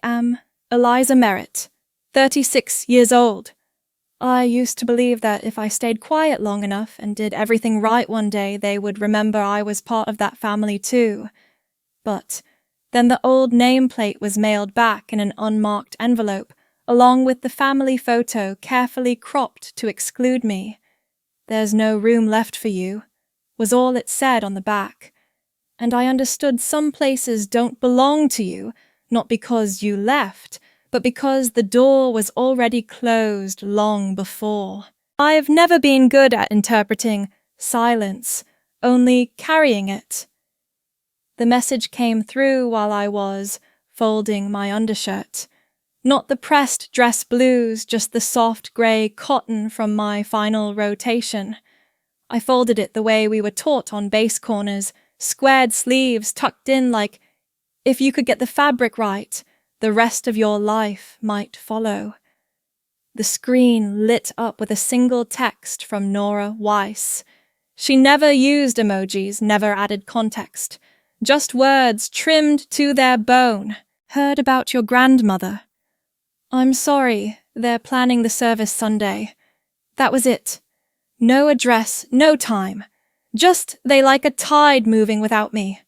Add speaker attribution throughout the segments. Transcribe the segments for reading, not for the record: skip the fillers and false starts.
Speaker 1: I am Eliza Merritt, 36 years old. I used to believe that if I stayed quiet long enough and did everything right one day, they would remember I was part of that family too. But then the old nameplate was mailed back in an unmarked envelope, along with the family photo carefully cropped to exclude me. "There's no room left for you," was all it said on the back. And I understood some places don't belong to you, not because you left, but because the door was already closed long before. I've never been good at interpreting silence, only carrying it. The message came through while I was folding my undershirt. Not the pressed dress blues, just the soft grey cotton from my final rotation. I folded it the way we were taught on base corners, squared sleeves tucked in like, if you could get the fabric right, the rest of your life might follow. The screen lit up with a single text from Nora Weiss. She never used emojis, never added context. Just words trimmed to their bone. "Heard about your grandmother. I'm sorry, they're planning the service Sunday." That was it. No address, no time. Just they like a tide moving without me.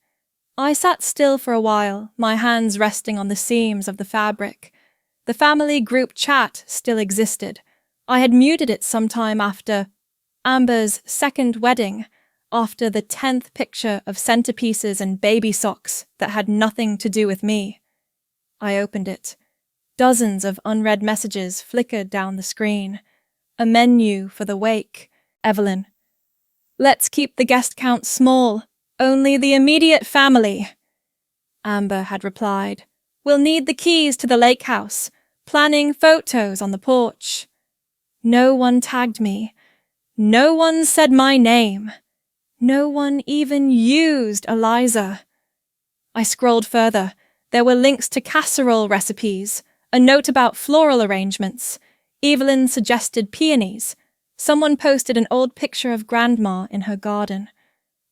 Speaker 1: I sat still for a while, my hands resting on the seams of the fabric. The family group chat still existed. I had muted it sometime after Amber's second wedding, after the 10th picture of centerpieces and baby socks that had nothing to do with me. I opened it. Dozens of unread messages flickered down the screen. A menu for the wake. Evelyn. "Let's keep the guest count small. Only the immediate family." Amber had replied. "We'll need the keys to the lake house. Planning photos on the porch." No one tagged me. No one said my name. No one even used Eliza. I scrolled further. There were links to casserole recipes, a note about floral arrangements. Evelyn suggested peonies. Someone posted an old picture of Grandma in her garden.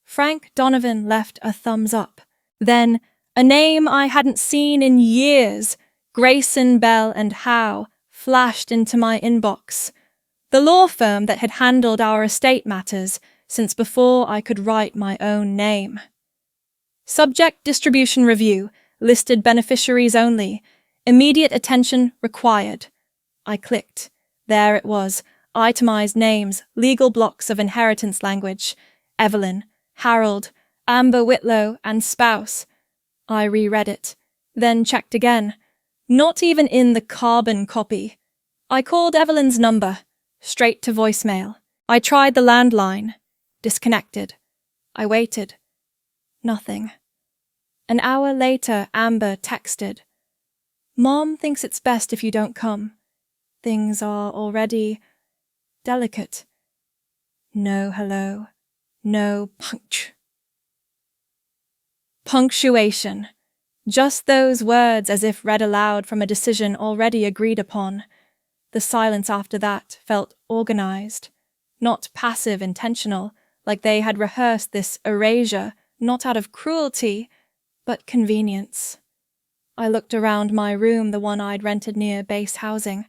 Speaker 1: Frank Donovan left a thumbs up. Then, a name I hadn't seen in years, Grayson, Bell and Howe, flashed into my inbox. The law firm that had handled our estate matters since before I could write my own name. Subject distribution review, listed beneficiaries only, immediate attention required. I clicked. There it was, itemized names, legal blocks of inheritance language. Evelyn, Harold, Amber Whitlow, and spouse. I reread it, then checked again. Not even in the carbon copy. I called Evelyn's number, straight to voicemail. I tried the landline. Disconnected. I waited. Nothing. An hour later, Amber texted. "Mom thinks it's best if you don't come. Things are already delicate." No hello. No punctuation. Just those words as if read aloud from a decision already agreed upon. The silence after that felt organized, not passive intentional, like they had rehearsed this erasure, not out of cruelty, but convenience. I looked around my room, the one I'd rented near base housing.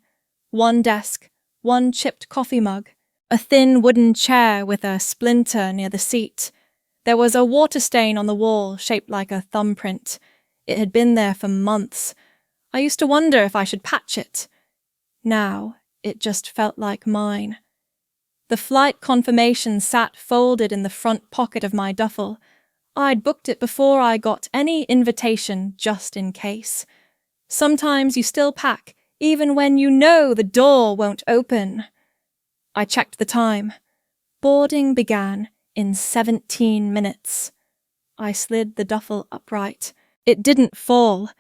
Speaker 1: One desk, one chipped coffee mug, a thin wooden chair with a splinter near the seat. There was a water stain on the wall shaped like a thumbprint. It had been there for months. I used to wonder if I should patch it. Now, it just felt like mine. The flight confirmation sat folded in the front pocket of my duffel. I'd booked it before I got any invitation, just in case. Sometimes you still pack, even when you know the door won't open. I checked the time. Boarding began in 17 minutes. I slid the duffel upright. It didn't fall.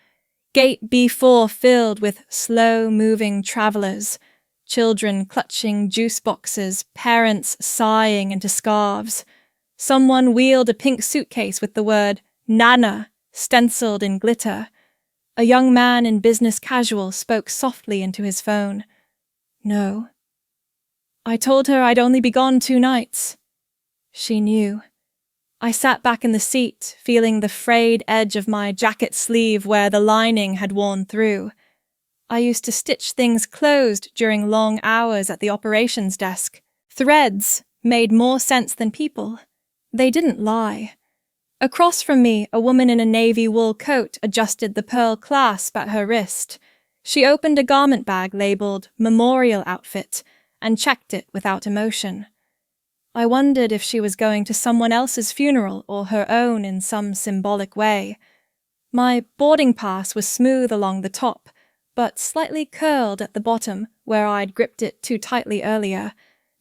Speaker 1: Gate B4 filled with slow-moving travelers. Children clutching juice boxes, parents sighing into scarves. Someone wheeled a pink suitcase with the word Nana stenciled in glitter. A young man in business casual spoke softly into his phone. No. I told her I'd only be gone 2 nights. She knew. I sat back in the seat, feeling the frayed edge of my jacket sleeve where the lining had worn through. I used to stitch things closed during long hours at the operations desk. Threads made more sense than people. They didn't lie. Across from me, a woman in a navy wool coat adjusted the pearl clasp at her wrist. She opened a garment bag labeled "Memorial Outfit" and checked it without emotion. I wondered if she was going to someone else's funeral or her own in some symbolic way. My boarding pass was smooth along the top, but slightly curled at the bottom where I'd gripped it too tightly earlier.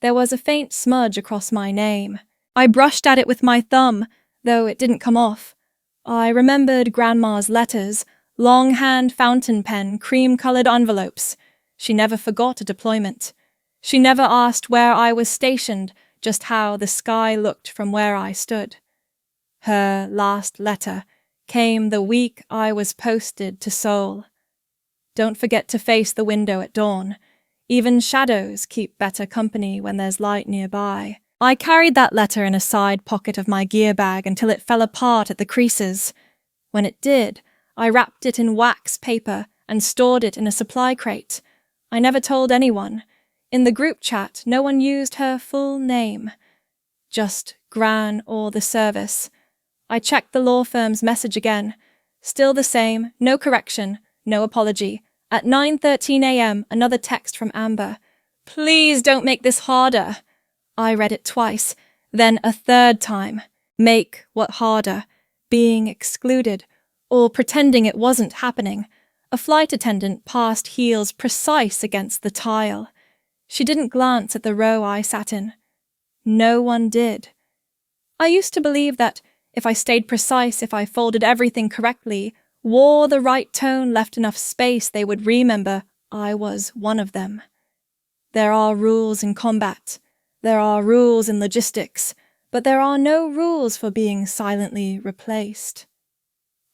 Speaker 1: There was a faint smudge across my name. I brushed at it with my thumb, though it didn't come off. I remembered Grandma's letters, longhand fountain pen, cream-colored envelopes. She never forgot a deployment. She never asked where I was stationed, just how the sky looked from where I stood. Her last letter came the week I was posted to Seoul. Don't forget to face the window at dawn. Even shadows keep better company when there's light nearby. I carried that letter in a side pocket of my gear bag until it fell apart at the creases. When it did, I wrapped it in wax paper and stored it in a supply crate. I never told anyone. In the group chat, no one used her full name. Just Gran or the service. I checked the law firm's message again. Still the same, no correction, no apology. At 9:13 a.m., another text from Amber. Please don't make this harder. I read it twice, then a third time. Make what harder? Being excluded, or pretending it wasn't happening. A flight attendant passed heels precise against the tile. She didn't glance at the row I sat in. No one did. I used to believe that if I stayed precise, if I folded everything correctly, wore the right tone, left enough space, they would remember I was one of them. There are rules in combat. There are rules in logistics, but there are no rules for being silently replaced.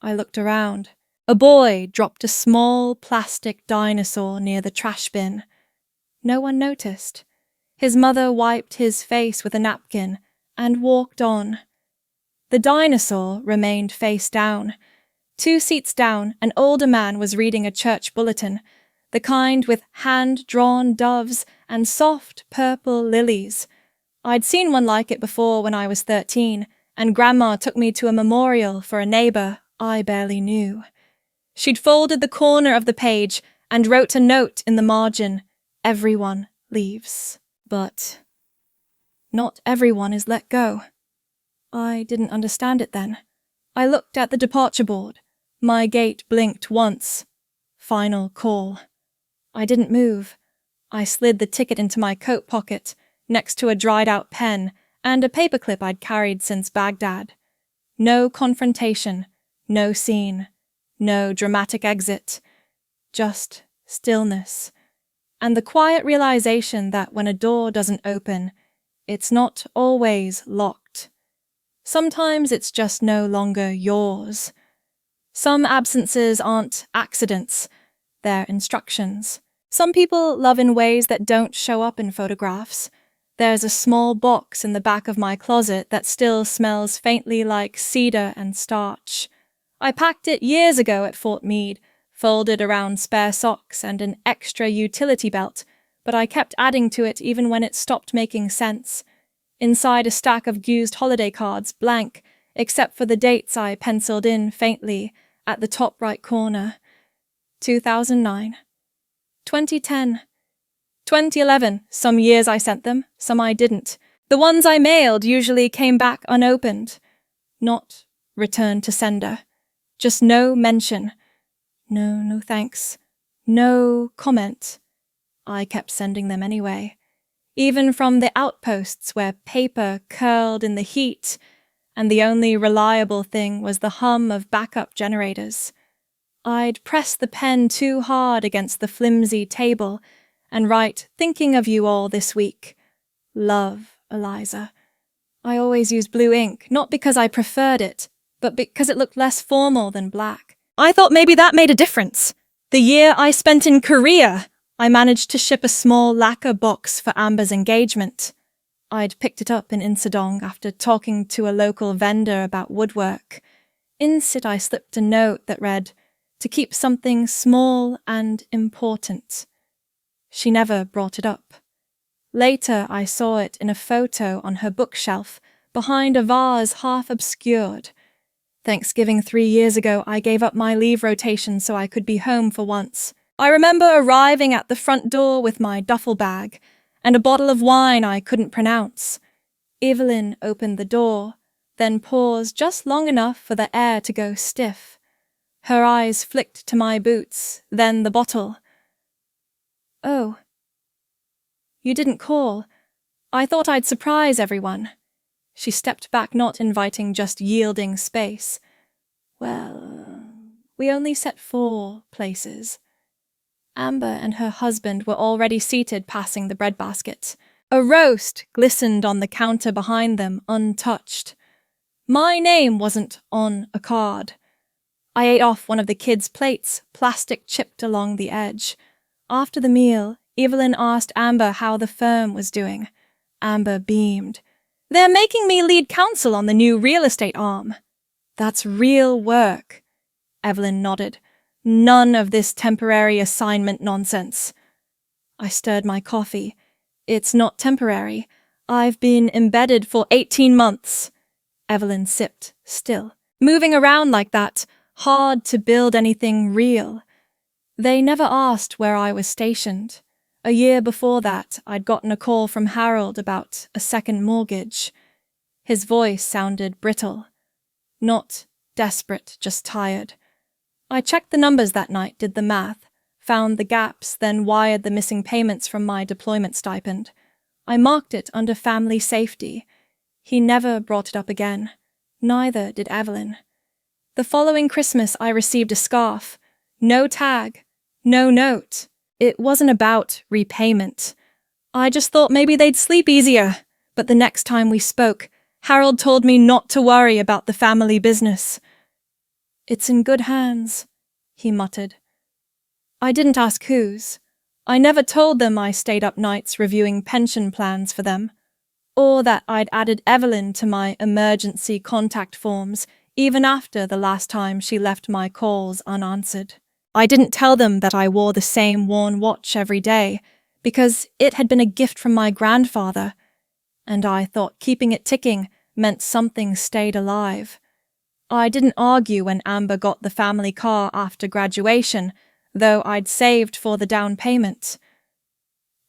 Speaker 1: I looked around. A boy dropped a small plastic dinosaur near the trash bin. No one noticed. His mother wiped his face with a napkin and walked on. The dinosaur remained face down. 2 seats down, an older man was reading a church bulletin, the kind with hand-drawn doves and soft purple lilies. I'd seen one like it before when I was 13, and Grandma took me to a memorial for a neighbor I barely knew. She'd folded the corner of the page and wrote a note in the margin, "Everyone leaves." But not everyone is let go. I didn't understand it then. I looked at the departure board. My gate blinked once. Final call. I didn't move. I slid the ticket into my coat pocket, next to a dried-out pen and a paperclip I'd carried since Baghdad. No confrontation, no scene, no dramatic exit. Just stillness. And the quiet realization that when a door doesn't open, it's not always locked. Sometimes it's just no longer yours. Some absences aren't accidents, they're instructions. Some people love in ways that don't show up in photographs. There's a small box in the back of my closet that still smells faintly like cedar and starch. I packed it years ago at Fort Meade, folded around spare socks and an extra utility belt, but I kept adding to it even when it stopped making sense. Inside a stack of used holiday cards, blank, except for the dates I penciled in faintly at the top right corner. 2009. 2010. 2011. Some years I sent them, some I didn't. The ones I mailed usually came back unopened. Not returned to sender. Just no mention. No thanks. No comment. I kept sending them anyway. Even from the outposts where paper curled in the heat, and the only reliable thing was the hum of backup generators. I'd press the pen too hard against the flimsy table and write, "Thinking of you all this week. Love, Eliza." I always used blue ink, not because I preferred it, but because it looked less formal than black. I thought maybe that made a difference. The year I spent in Korea, I managed to ship a small lacquer box for Amber's engagement. I'd picked it up in Insadong after talking to a local vendor about woodwork. Insit I slipped a note that read, "To keep something small and important." She never brought it up. Later I saw it in a photo on her bookshelf behind a vase half obscured. Thanksgiving 3 years ago, I gave up my leave rotation so I could be home for once. I remember arriving at the front door with my duffel bag and a bottle of wine I couldn't pronounce. Evelyn opened the door, then paused just long enough for the air to go stiff. Her eyes flicked to my boots, then the bottle. "Oh. You didn't call. I thought I'd surprise everyone." She stepped back, not inviting, just yielding space. "Well, we only set 4 places." Amber and her husband were already seated, passing the breadbasket. A roast glistened on the counter behind them, untouched. My name wasn't on a card. I ate off one of the kids' plates, plastic chipped along the edge. After the meal, Evelyn asked Amber how the firm was doing. Amber beamed. "They're making me lead counsel on the new real estate arm." "That's real work." Evelyn nodded. "None of this temporary assignment nonsense." I stirred my coffee. "It's not temporary. I've been embedded for 18 months. Evelyn sipped, still. "Moving around like that, hard to build anything real." They never asked where I was stationed. A year before that, I'd gotten a call from Harold about a second mortgage. His voice sounded brittle. Not desperate, just tired. I checked the numbers that night, did the math, found the gaps, then wired the missing payments from my deployment stipend. I marked it under family safety. He never brought it up again. Neither did Evelyn. The following Christmas, I received a scarf. No tag. No note. It wasn't about repayment. I just thought maybe they'd sleep easier. But the next time we spoke, Harold told me not to worry about the family business. "It's in good hands," he muttered. I didn't ask whose. I never told them I stayed up nights reviewing pension plans for them, or that I'd added Evelyn to my emergency contact forms even after the last time she left my calls unanswered. I didn't tell them that I wore the same worn watch every day, because it had been a gift from my grandfather, and I thought keeping it ticking meant something stayed alive. I didn't argue when Amber got the family car after graduation, though I'd saved for the down payment.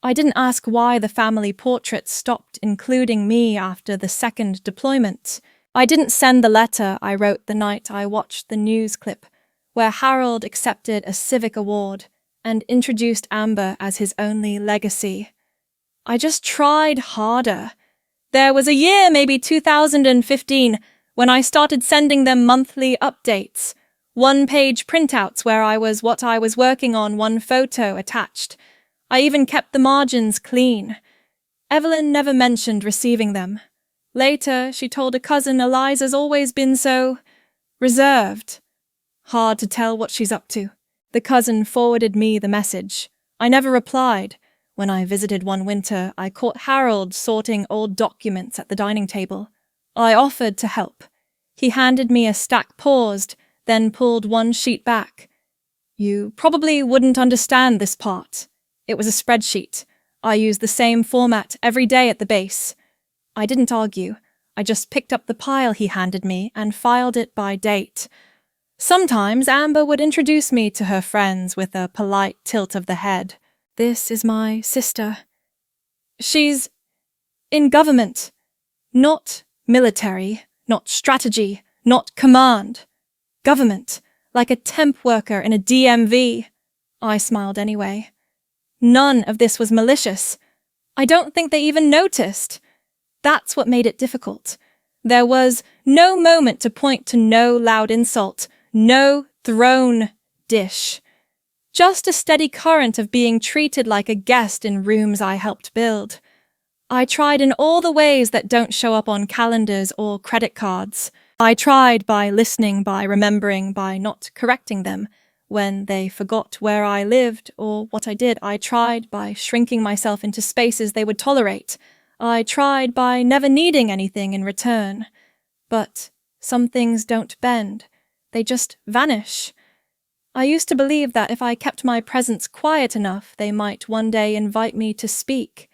Speaker 1: I didn't ask why the family portrait stopped including me after the second deployment. I didn't send the letter I wrote the night I watched the news clip where Harold accepted a civic award and introduced Amber as his only legacy. I just tried harder. There was a year, maybe 2015, when I started sending them monthly updates, 1-page printouts where I was what I was working on, one photo attached. I even kept the margins clean. Evelyn never mentioned receiving them. Later, she told a cousin Eliza's always been so reserved. Hard to tell what she's up to. The cousin forwarded me the message. I never replied. When I visited one winter, I caught Harold sorting old documents at the dining table. I offered to help. He handed me a stack, paused, then pulled one sheet back. "You probably wouldn't understand this part. It was a spreadsheet. I used the same format every day at the base." I didn't argue. I just picked up the pile he handed me and filed it by date. Sometimes Amber would introduce me to her friends with a polite tilt of the head. "This is my sister. She's in government. Not military, not strategy, not command. Government, like a temp worker in a DMV. I smiled anyway. None of this was malicious. I don't think they even noticed. That's what made it difficult. There was no moment to point to, no loud insult, no thrown dish. Just a steady current of being treated like a guest in rooms I helped build. I tried in all the ways that don't show up on calendars or credit cards. I tried by listening, by remembering, by not correcting them when they forgot where I lived or what I did. I tried by shrinking myself into spaces they would tolerate. I tried by never needing anything in return. But some things don't bend. They just vanish. I used to believe that if I kept my presence quiet enough, they might one day invite me to speak.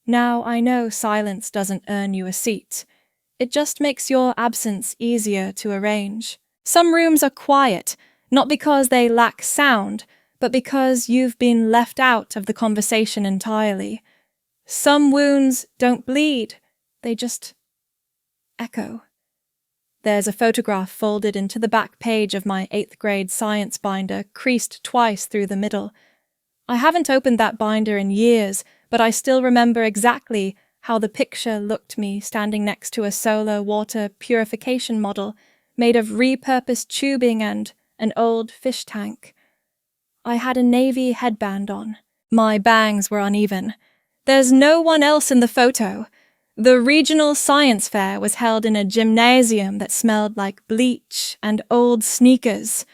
Speaker 1: Now I know silence doesn't earn you a seat. It just makes your absence easier to arrange. Some rooms are quiet, not because they lack sound, but because you've been left out of the conversation entirely. Some wounds don't bleed, they just echo. There's a photograph folded into the back page of my 8th grade science binder, creased twice through the middle. I haven't opened that binder in years, but I still remember exactly how the picture looked me standing next to a solar water purification model made of repurposed tubing and an old fish tank. I had a navy headband on. My bangs were uneven. There's no one else in the photo. The regional science fair was held in a gymnasium that smelled like bleach and old sneakers.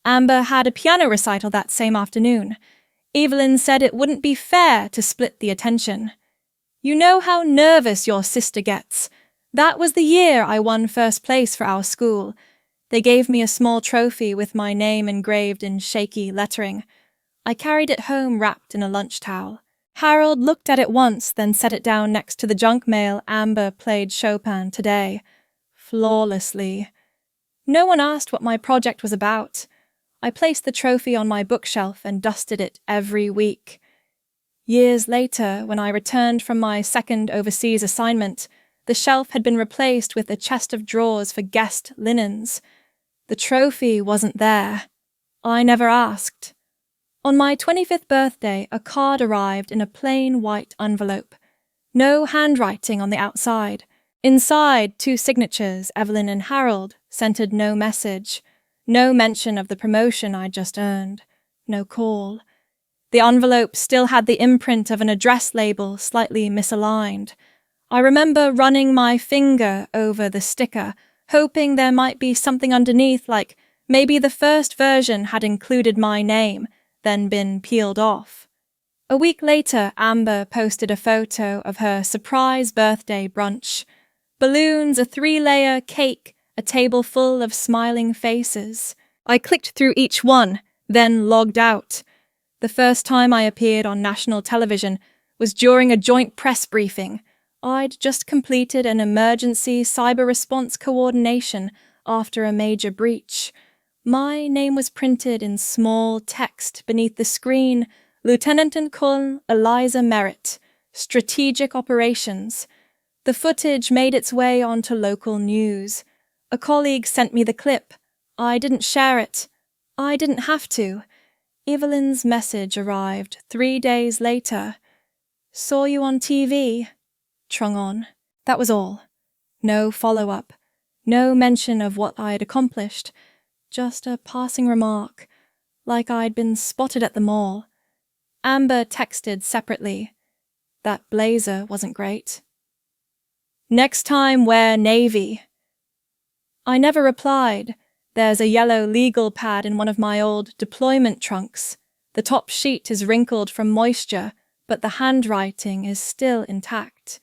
Speaker 1: Amber had a piano recital that same afternoon. Evelyn said it wouldn't be fair to split the attention. You know how nervous your sister gets. That was the year I won first place for our school. They gave me a small trophy with my name engraved in shaky lettering. I carried it home wrapped in a lunch towel. Harold looked at it once, then set it down next to the junk mail Amber played Chopin today. Flawlessly. No one asked what my project was about. I placed the trophy on my bookshelf and dusted it every week. Years later, when I returned from my second overseas assignment, the shelf had been replaced with a chest of drawers for guest linens. The trophy wasn't there. I never asked. On my 25th birthday, a card arrived in a plain white envelope. No handwriting on the outside. Inside, 2 signatures, Evelyn and Harold, centered no message. No mention of the promotion I'd just earned. No call. The envelope still had the imprint of an address label slightly misaligned. I remember running my finger over the sticker, hoping there might be something underneath, like maybe the first version had included my name, then been peeled off. A week later, Amber posted a photo of her surprise birthday brunch. Balloons, a 3-layer cake, a table full of smiling faces. I clicked through each one, then logged out. The first time I appeared on national television was during a joint press briefing. I'd just completed an emergency cyber response coordination after a major breach. My name was printed in small text beneath the screen, Lieutenant and Colonel Eliza Merritt, Strategic Operations. The footage made its way onto local news. A colleague sent me the clip. I didn't share it. I didn't have to. Evelyn's message arrived 3 days later. Saw you on TV. Trung on. That was all. No follow-up. No mention of what I'd accomplished. Just a passing remark, like I'd been spotted at the mall. Amber texted separately. That blazer wasn't great. Next time wear navy. I never replied. There's a yellow legal pad in one of my old deployment trunks. The top sheet is wrinkled from moisture, but the handwriting is still intact.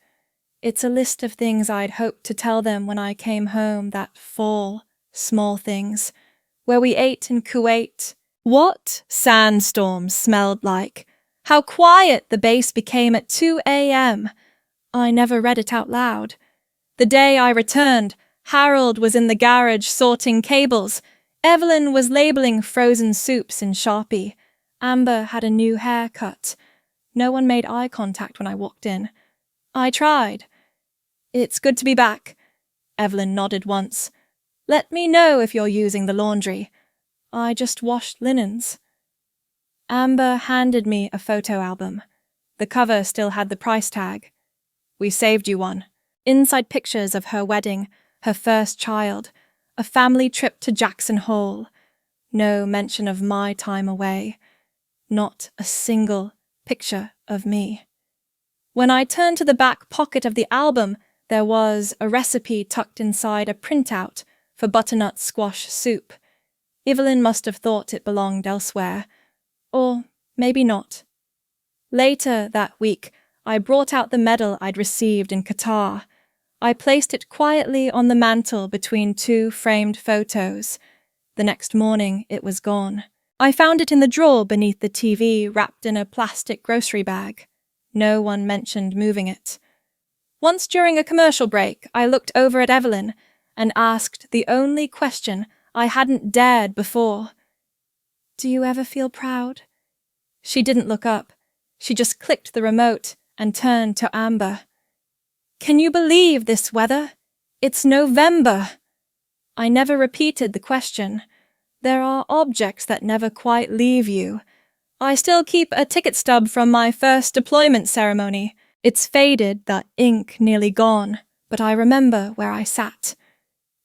Speaker 1: It's a list of things I'd hoped to tell them when I came home that fall. Small things. Where we ate in Kuwait. What sandstorms smelled like. How quiet the base became at 2 a.m. I never read it out loud. The day I returned, Harold was in the garage sorting cables. Evelyn was labeling frozen soups in Sharpie. Amber had a new haircut. No one made eye contact when I walked in. I tried. It's good to be back. Evelyn nodded once. Let me know if you're using the laundry. I just washed linens. Amber handed me a photo album. The cover still had the price tag. We saved you one. Inside pictures of her wedding, her first child, a family trip to Jackson Hole. No mention of my time away. Not a single picture of me. When I turned to the back pocket of the album, there was a recipe tucked inside a printout for butternut squash soup. Evelyn must have thought it belonged elsewhere. Or maybe not. Later that week, I brought out the medal I'd received in Qatar. I placed it quietly on the mantel between two framed photos. The next morning, it was gone. I found it in the drawer beneath the TV, wrapped in a plastic grocery bag. No one mentioned moving it. Once during a commercial break, I looked over at Evelyn and asked the only question I hadn't dared before. "Do you ever feel proud?" She didn't look up. She just clicked the remote and turned to Amber. "Can you believe this weather? It's November." I never repeated the question. There are objects that never quite leave you. I still keep a ticket stub from my first deployment ceremony. It's faded, the ink nearly gone, but I remember where I sat.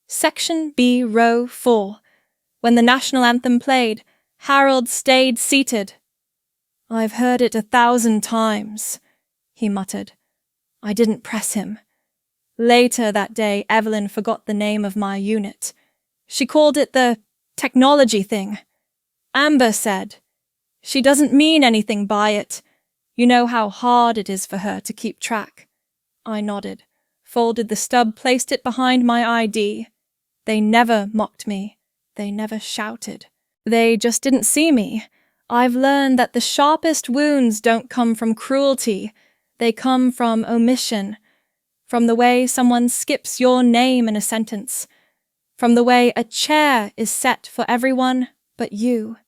Speaker 1: Section B, row 4. When the national anthem played, Harold stayed seated. "I've heard it 1,000 times, he muttered. I didn't press him. Later that day, Evelyn forgot the name of my unit. She called it the technology thing. Amber said, "She doesn't mean anything by it. You know how hard it is for her to keep track." I nodded, folded the stub, placed it behind my ID. They never mocked me. They never shouted. They just didn't see me. I've learned that the sharpest wounds don't come from cruelty. They come from omission, from the way someone skips your name in a sentence, from the way a chair is set for everyone but you,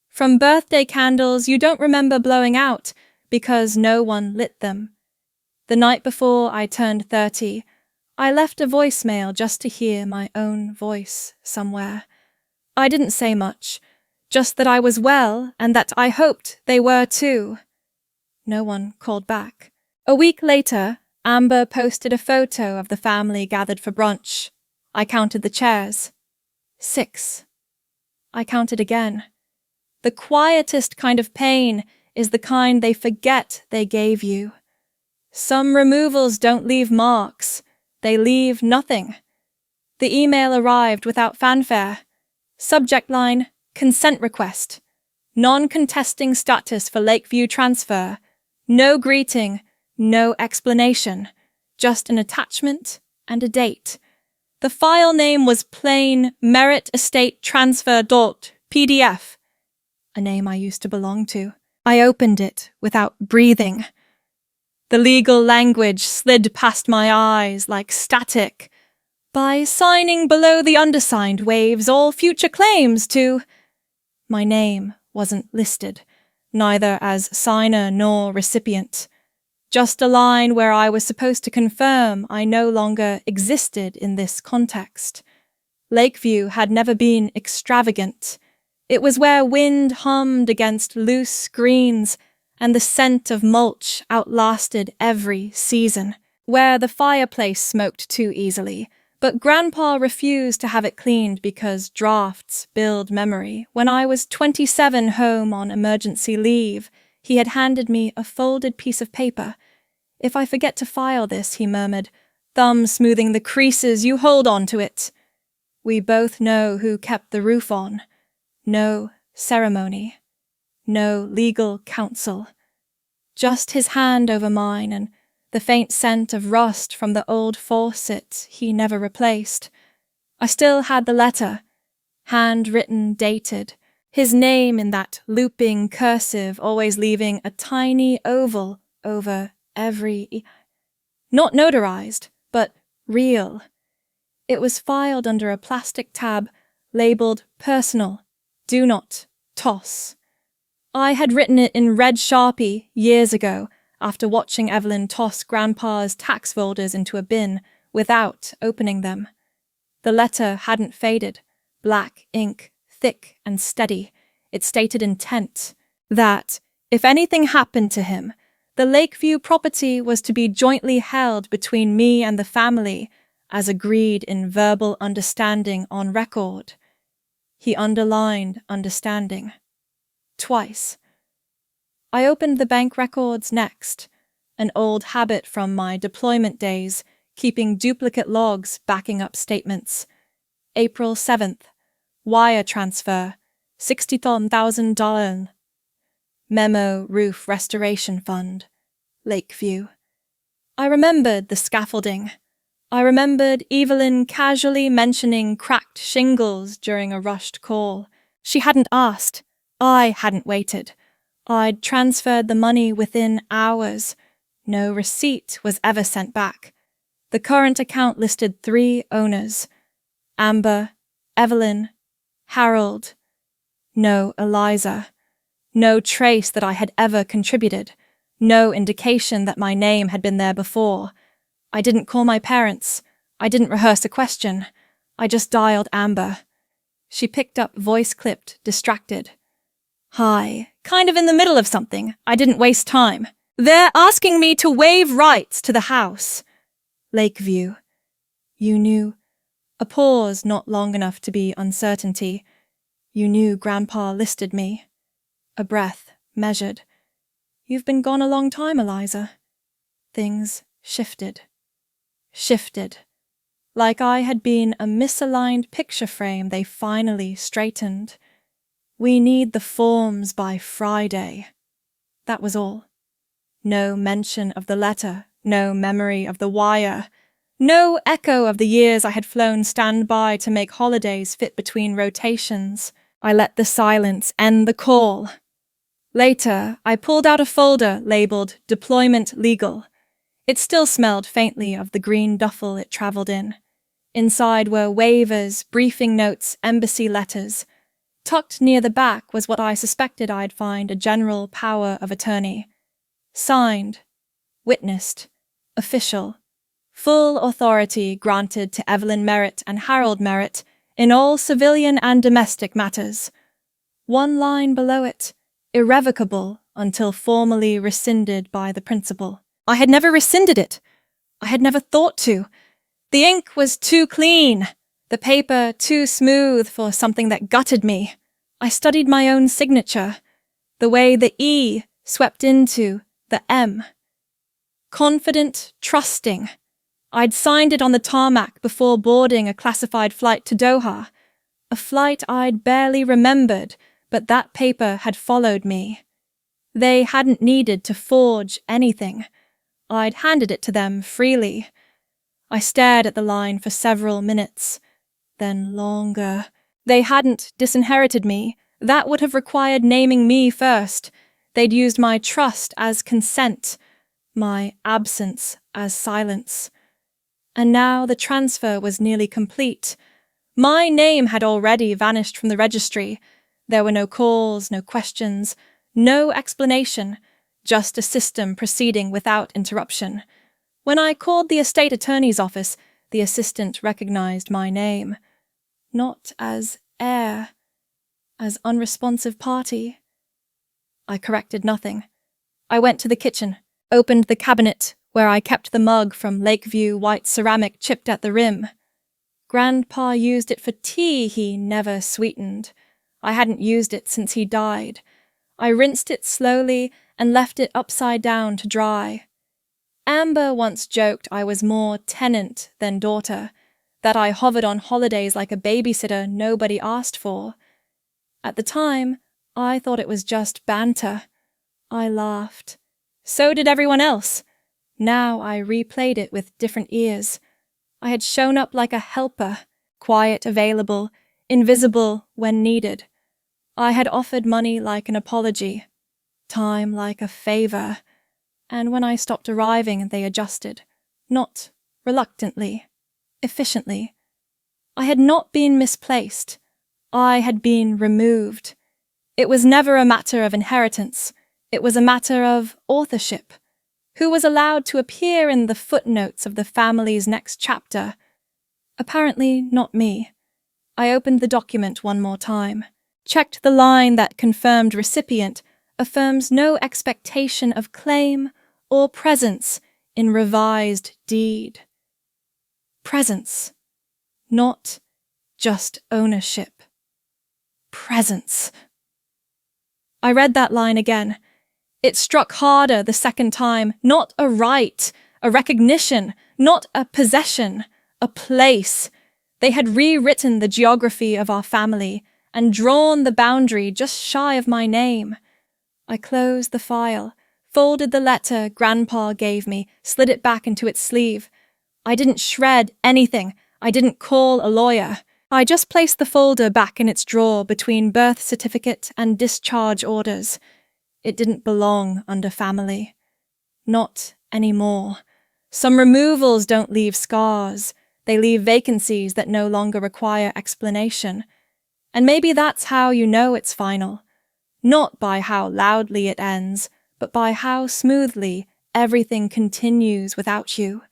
Speaker 1: from birthday candles you don't remember blowing out because no one lit them. The night before I turned 30, I left a voicemail just to hear my own voice somewhere. I didn't say much, just that I was well and that I hoped they were too. No one called back. A week later, Amber posted a photo of the family gathered for brunch. I counted the chairs. 6. I counted again. The quietest kind of pain is the kind they forget they gave you. Some removals don't leave marks. They leave nothing. The email arrived without fanfare. Subject line, consent request. Non-contesting status for Lakeview transfer. No greeting, no explanation. Just an attachment and a date. The file name was plain Merit Estate Transfer .pdf, a name I used to belong to. I opened it without breathing. The legal language slid past my eyes like static. By signing below the undersigned waives all future claims to... My name wasn't listed, neither as signer nor recipient. Just a line where I was supposed to confirm I no longer existed in this context. Lakeview had never been extravagant. It was where wind hummed against loose greens and the scent of mulch outlasted every season, where the fireplace smoked too easily, but Grandpa refused to have it cleaned because drafts build memory. When I was 27 home on emergency leave, he had handed me a folded piece of paper. "If I forget to file this," he murmured, thumb smoothing the creases, "you hold on to it." We both know who kept the roof on. No ceremony. No legal counsel. Just his hand over mine and the faint scent of rust from the old faucet he never replaced. I still had the letter, handwritten, dated, his name in that looping cursive always leaving a tiny oval over every... Not notarized, but real. It was filed under a plastic tab labeled Personal, Do Not Toss. I had written it in red Sharpie years ago after watching Evelyn toss Grandpa's tax folders into a bin without opening them. The letter hadn't faded, black ink, thick and steady. It stated intent that, if anything happened to him, the Lakeview property was to be jointly held between me and the family, as agreed in verbal understanding on record. He underlined understanding. Twice. I opened the bank records next, an old habit from my deployment days, keeping duplicate logs backing up statements. April 7th, wire transfer, $60,000. Memo Roof Restoration Fund. Lakeview. I remembered the scaffolding. I remembered Evelyn casually mentioning cracked shingles during a rushed call. She hadn't asked. I hadn't waited. I'd transferred the money within hours. No receipt was ever sent back. The current account listed 3 owners: Amber, Evelyn, Harold. No Eliza. No trace that I had ever contributed. No indication that my name had been there before. I didn't call my parents. I didn't rehearse a question. I just dialed Amber. She picked up, voice-clipped, distracted. "Hi, kind of in the middle of something. I didn't waste time. They're asking me to waive rights to the house." Lakeview. You knew. A pause not long enough to be uncertainty. You knew Grandpa listed me. A breath, measured. "You've been gone a long time, Eliza." Things shifted. Shifted. Like I had been a misaligned picture frame they finally straightened. "We need the forms by Friday." That was all. No mention of the letter, no memory of the wire, no echo of the years I had flown standby to make holidays fit between rotations. I let the silence end the call. Later, I pulled out a folder labeled Deployment Legal. It still smelled faintly of the green duffel it traveled in. Inside were waivers, briefing notes, embassy letters. Tucked near the back was what I suspected I'd find a general power of attorney. Signed, witnessed, official, full authority granted to Evelyn Merritt and Harold Merritt in all civilian and domestic matters. One line below it, irrevocable until formally rescinded by the principal. I had never rescinded it. I had never thought to. The ink was too clean, the paper too smooth for something that gutted me. I studied my own signature, the way the E swept into the M. Confident, trusting. I'd signed it on the tarmac before boarding a classified flight to Doha, a flight I'd barely remembered, but that paper had followed me. They hadn't needed to forge anything. I'd handed it to them freely. I stared at the line for several minutes, then longer. They hadn't disinherited me. That would have required naming me first. They'd used my trust as consent, my absence as silence. And now the transfer was nearly complete. My name had already vanished from the registry. There were no calls, no questions, no explanation, just a system proceeding without interruption. When I called the estate attorney's office, the assistant recognized my name. Not as heir, as unresponsive party. I corrected nothing. I went to the kitchen, opened the cabinet where I kept the mug from Lakeview white ceramic chipped at the rim. Grandpa used it for tea he never sweetened. I hadn't used it since he died. I rinsed it slowly and left it upside down to dry. Amber once joked I was more tenant than daughter, that I hovered on holidays like a babysitter nobody asked for. At the time, I thought it was just banter. I laughed. So did everyone else. Now I replayed it with different ears. I had shown up like a helper, quiet, available, invisible when needed. I had offered money like an apology, time like a favor, and when I stopped arriving, they adjusted, not reluctantly, efficiently. I had not been misplaced. I had been removed. It was never a matter of inheritance. It was a matter of authorship. Who was allowed to appear in the footnotes of the family's next chapter? Apparently not me. I opened the document one more time, checked the line that confirmed recipient affirms no expectation of claim or presence in revised deed. Presence, not just ownership. Presence. I read that line again. It struck harder the second time. Not a right, a recognition, not a possession, a place. They had rewritten the geography of our family and drawn the boundary just shy of my name. I closed the file, folded the letter Grandpa gave me, slid it back into its sleeve. I didn't shred anything. I didn't call a lawyer. I just placed the folder back in its drawer between birth certificate and discharge orders. It didn't belong under family. Not anymore. Some removals don't leave scars. They leave vacancies that no longer require explanation. And maybe that's how you know it's final. Not by how loudly it ends, but by how smoothly everything continues without you.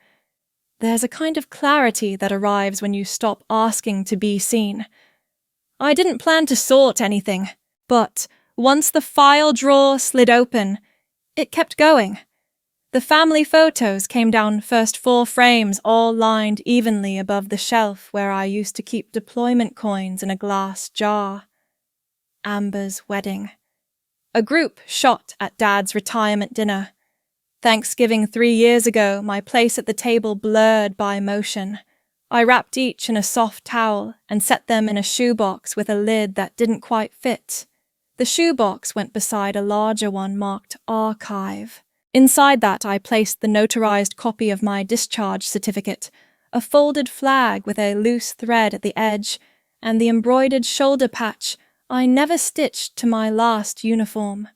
Speaker 1: There's a kind of clarity that arrives when you stop asking to be seen. I didn't plan to sort anything, but once the file drawer slid open, it kept going. The family photos came down first 4 frames, all lined evenly above the shelf where I used to keep deployment coins in a glass jar. Amber's wedding. A group shot at Dad's retirement dinner. Thanksgiving 3 years ago, my place at the table blurred by motion. I wrapped each in a soft towel and set them in a shoebox with a lid that didn't quite fit. The shoebox went beside a larger one marked Archive. Inside that, I placed the notarized copy of my discharge certificate, a folded flag with a loose thread at the edge, and the embroidered shoulder patch I never stitched to my last uniform.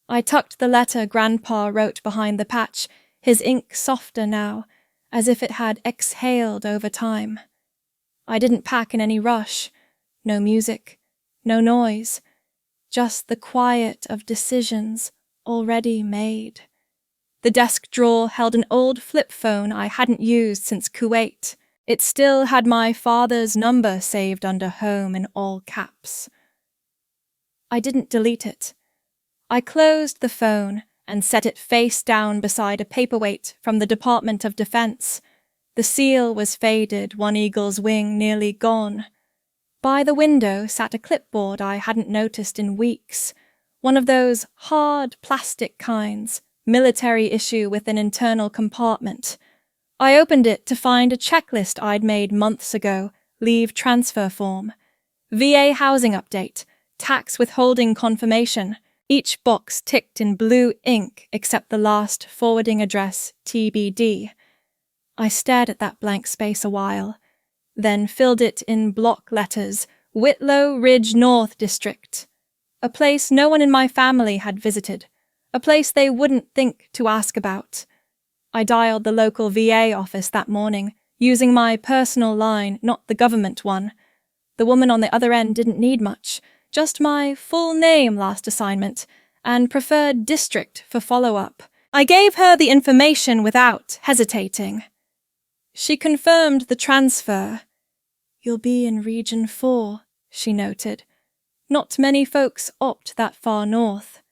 Speaker 1: I tucked the letter Grandpa wrote behind the patch, his ink softer now, as if it had exhaled over time. I didn't pack in any rush. No music, no noise, just the quiet of decisions already made. The desk drawer held an old flip phone I hadn't used since Kuwait. It still had my father's number saved under home in all caps. I didn't delete it. I closed the phone and set it face down beside a paperweight from the Department of Defense. The seal was faded, one eagle's wing nearly gone. By the window sat a clipboard I hadn't noticed in weeks, one of those hard plastic kinds, military issue with an internal compartment. I opened it to find a checklist I'd made months ago, leave transfer form. VA housing update, tax withholding confirmation. Each box ticked in blue ink except the last forwarding address, TBD. I stared at that blank space a while, then filled it in block letters, Whitlow Ridge North District. A place no one in my family had visited, a place they wouldn't think to ask about. I dialed the local VA office that morning, using my personal line, not the government one. The woman on the other end didn't need much, just my full name last assignment, and preferred district for follow-up. I gave her the information without hesitating. She confirmed the transfer. "You'll be in Region 4, she noted. "Not many folks opt that far north."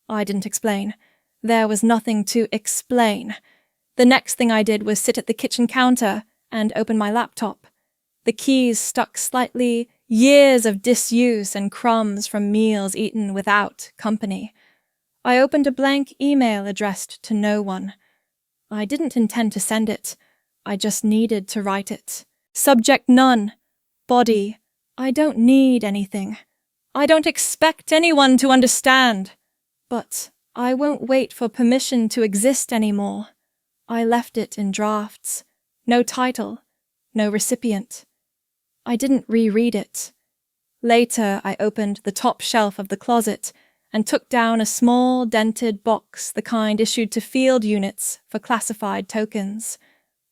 Speaker 1: I didn't explain. There was nothing to explain. The next thing I did was sit at the kitchen counter and open my laptop. The keys stuck slightly, years of disuse and crumbs from meals eaten without company. I opened a blank email addressed to no one. I didn't intend to send it. I just needed to write it. Subject none. Body. I don't need anything. I don't expect anyone to understand. But I won't wait for permission to exist anymore. I left it in drafts. No title. No recipient. I didn't reread it. Later, I opened the top shelf of the closet and took down a small, dented box, the kind issued to field units for classified tokens.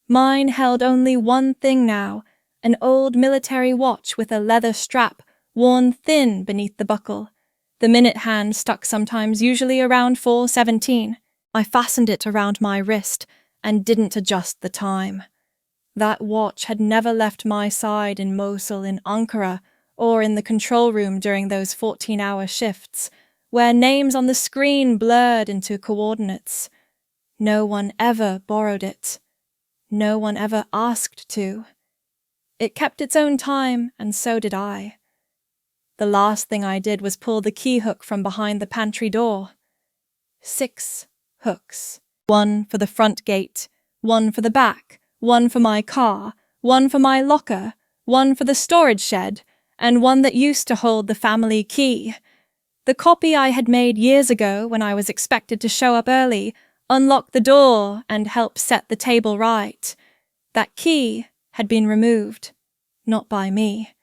Speaker 1: Mine held only one thing now, an old military watch with a leather strap worn thin beneath the buckle. The minute hand stuck sometimes, usually around 4:17. I fastened it around my wrist and didn't adjust the time. That watch had never left my side in Mosul, in Ankara, or in the control room during those 14-hour shifts, where names on the screen blurred into coordinates. No one ever borrowed it. No one ever asked to. It kept its own time, and so did I. The last thing I did was pull the key hook from behind the pantry door. 6 hooks. One for the front gate, one for the back, one for my car, one for my locker, one for the storage shed, and one that used to hold the family key. The copy I had made years ago when I was expected to show up early, unlock the door and help set the table right. That key had been removed, not by me.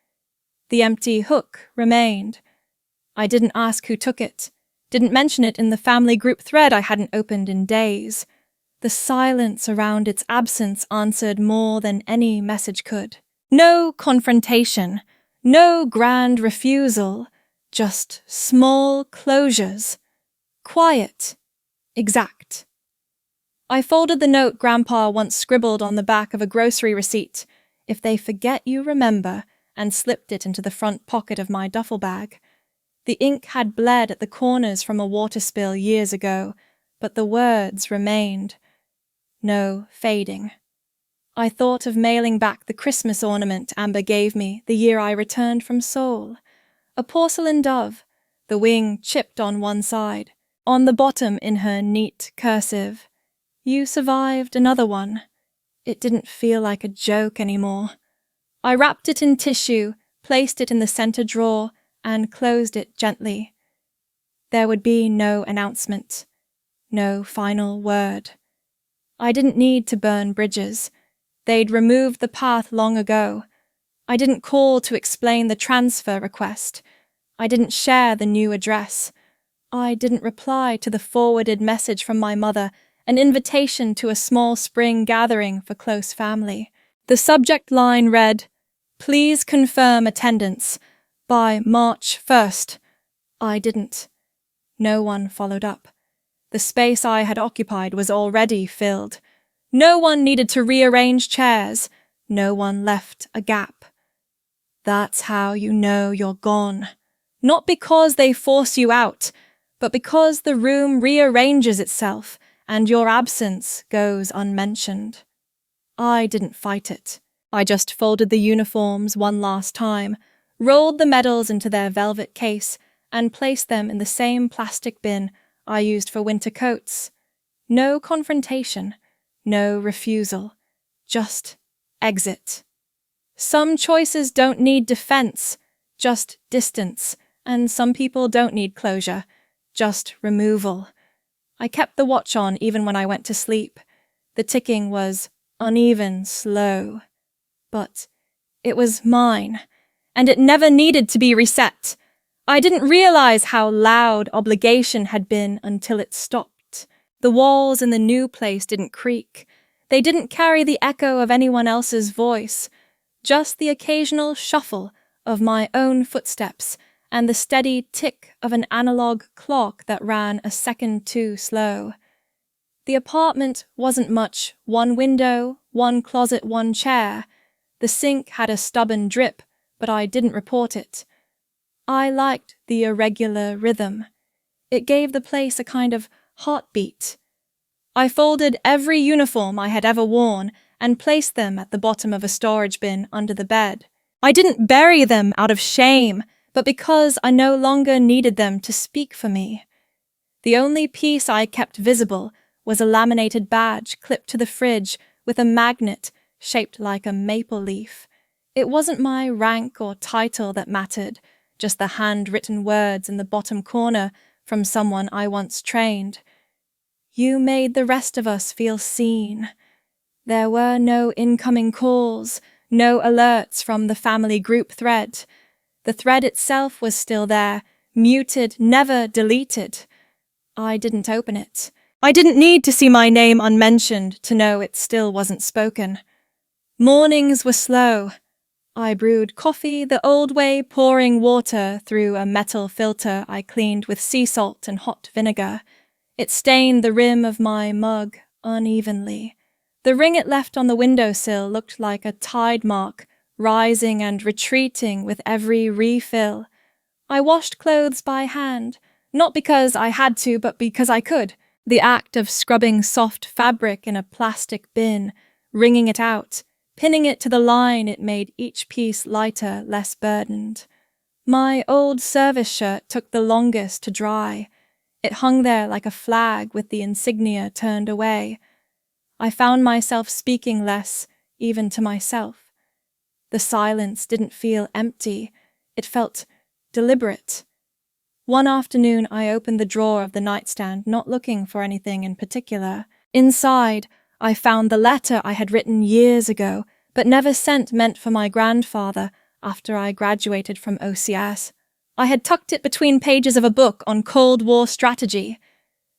Speaker 1: The empty hook remained. I didn't ask who took it, didn't mention it in the family group thread I hadn't opened in days. The silence around its absence answered more than any message could. No confrontation, no grand refusal, just small closures. Quiet, exact. I folded the note Grandpa once scribbled on the back of a grocery receipt, "If they forget you, remember," and slipped it into the front pocket of my duffel bag. The ink had bled at the corners from a water spill years ago, but the words remained. No fading. I thought of mailing back the Christmas ornament Amber gave me the year I returned from Seoul. A porcelain dove, the wing chipped on one side, on the bottom in her neat cursive. "You survived another one." It didn't feel like a joke anymore. I wrapped it in tissue, placed it in the center drawer, and closed it gently. There would be no announcement, no final word. I didn't need to burn bridges. They'd removed the path long ago. I didn't call to explain the transfer request. I didn't share the new address. I didn't reply to the forwarded message from my mother, an invitation to a small spring gathering for close family. The subject line read, "Please confirm attendance by March 1st. I didn't. No one followed up. The space I had occupied was already filled. No one needed to rearrange chairs. No one left a gap. That's how you know you're gone. Not because they force you out, but because the room rearranges itself and your absence goes unmentioned. I didn't fight it. I just folded the uniforms one last time, rolled the medals into their velvet case, and placed them in the same plastic bin I used for winter coats. No confrontation, no refusal, just exit. Some choices don't need defense, just distance, and some people don't need closure, just removal. I kept the watch on even when I went to sleep. The ticking was uneven, slow. But it was mine, and it never needed to be reset. I didn't realize how loud obligation had been until it stopped. The walls in the new place didn't creak. They didn't carry the echo of anyone else's voice, just the occasional shuffle of my own footsteps and the steady tick of an analog clock that ran a second too slow. The apartment wasn't much. One window, one closet, one chair. The sink had a stubborn drip, but I didn't report it. I liked the irregular rhythm. It gave the place a kind of heartbeat. I folded every uniform I had ever worn and placed them at the bottom of a storage bin under the bed. I didn't bury them out of shame, but because I no longer needed them to speak for me. The only piece I kept visible was a laminated badge clipped to the fridge with a magnet shaped like a maple leaf. It wasn't my rank or title that mattered, just the handwritten words in the bottom corner from someone I once trained. You made the rest of us feel seen. There were no incoming calls, no alerts from the family group thread. The thread itself was still there, muted, never deleted. I didn't open it. I didn't need to see my name unmentioned to know it still wasn't spoken. Mornings were slow. I brewed coffee the old way, pouring water through a metal filter I cleaned with sea salt and hot vinegar. It stained the rim of my mug unevenly. The ring it left on the windowsill looked like a tide mark, rising and retreating with every refill. I washed clothes by hand, not because I had to, but because I could. The act of scrubbing soft fabric in a plastic bin, wringing it out, pinning it to the line, it made each piece lighter, less burdened. My old service shirt took the longest to dry. It hung there like a flag with the insignia turned away. I found myself speaking less, even to myself. The silence didn't feel empty. It felt deliberate. One afternoon, I opened the drawer of the nightstand, not looking for anything in particular. Inside, I found the letter I had written years ago, but never sent, meant for my grandfather after I graduated from OCS. I had tucked it between pages of a book on Cold War strategy.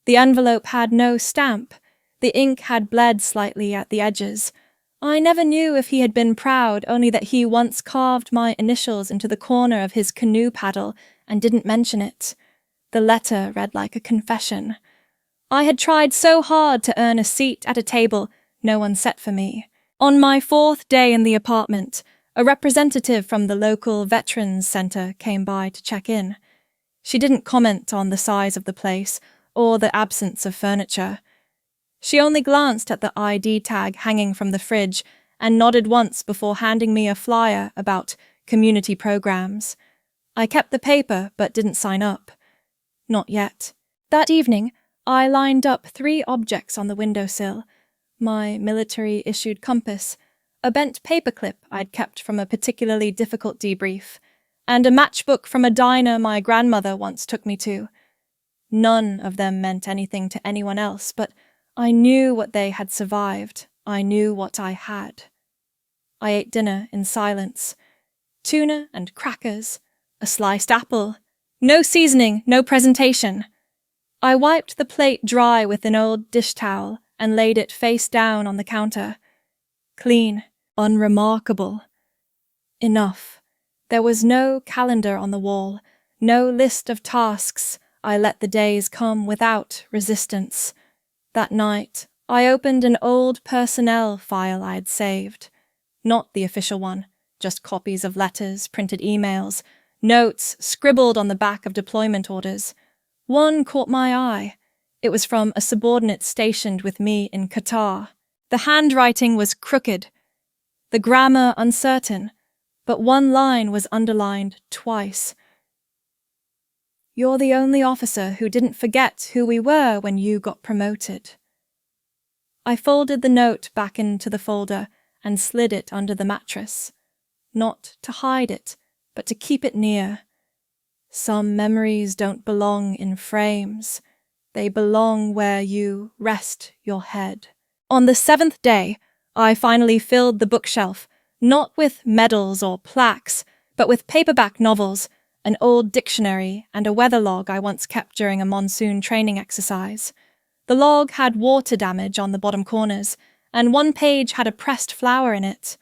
Speaker 1: The envelope had no stamp. The ink had bled slightly at the edges. I never knew if he had been proud, only that he once carved my initials into the corner of his canoe paddle and didn't mention it. The letter read like a confession. I had tried so hard to earn a seat at a table no one set for me. On my 4th day in the apartment, a representative from the local Veterans Center came by to check in. She didn't comment on the size of the place or the absence of furniture. She only glanced at the ID tag hanging from the fridge and nodded once before handing me a flyer about community programs. I kept the paper but didn't sign up. Not yet. That evening, I lined up 3 objects on the windowsill: my military-issued compass, a bent paperclip I'd kept from a particularly difficult debrief, and a matchbook from a diner my grandmother once took me to. None of them meant anything to anyone else, but I knew what they had survived. I knew what I had. I ate dinner in silence. Tuna and crackers, a sliced apple. No seasoning, no presentation. I wiped the plate dry with an old dish towel and laid it face down on the counter. Clean, unremarkable. Enough. There was no calendar on the wall, no list of tasks. I let the days come without resistance. That night, I opened an old personnel file I'd saved. Not the official one, just copies of letters, printed emails, notes scribbled on the back of deployment orders. One caught my eye. It was from a subordinate stationed with me in Qatar. The handwriting was crooked, the grammar uncertain, but one line was underlined twice. "You're the only officer who didn't forget who we were when you got promoted." I folded the note back into the folder and slid it under the mattress. Not to hide it, but to keep it near. Some memories don't belong in frames. They belong where you rest your head. On the 7th day, I finally filled the bookshelf, not with medals or plaques, but with paperback novels, an old dictionary, and a weather log I once kept during a monsoon training exercise. The log had water damage on the bottom corners, and one page had a pressed flower in it.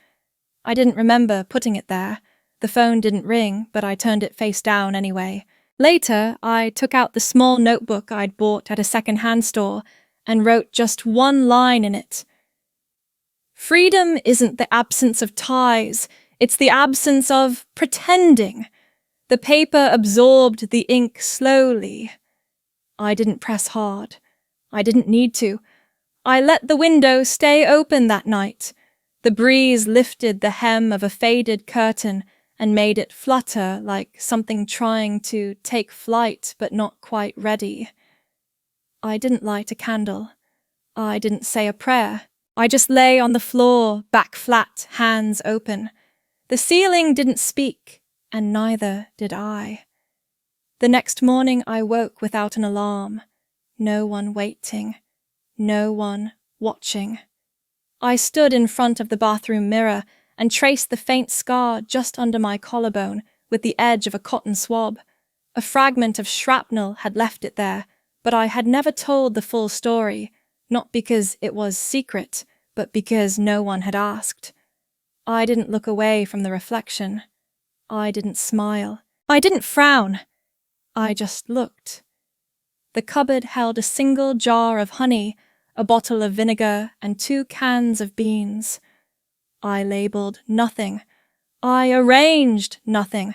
Speaker 1: I didn't remember putting it there. The phone didn't ring, but I turned it face down anyway. Later, I took out the small notebook I'd bought at a second-hand store and wrote just one line in it. "Freedom isn't the absence of ties, it's the absence of pretending." The paper absorbed the ink slowly. I didn't press hard. I didn't need to. I let the window stay open that night. The breeze lifted the hem of a faded curtain and made it flutter like something trying to take flight but not quite ready. I didn't light a candle. I didn't say a prayer. I just lay on the floor, back flat, hands open. The ceiling didn't speak, and neither did I. The next morning I woke without an alarm. No one waiting. No one watching. I stood in front of the bathroom mirror and traced the faint scar just under my collarbone with the edge of a cotton swab. A fragment of shrapnel had left it there, but I had never told the full story, not because it was secret, but because no one had asked. I didn't look away from the reflection. I didn't smile. I didn't frown. I just looked. The cupboard held a single jar of honey, a bottle of vinegar, and 2 cans of beans. I labeled nothing. I arranged nothing.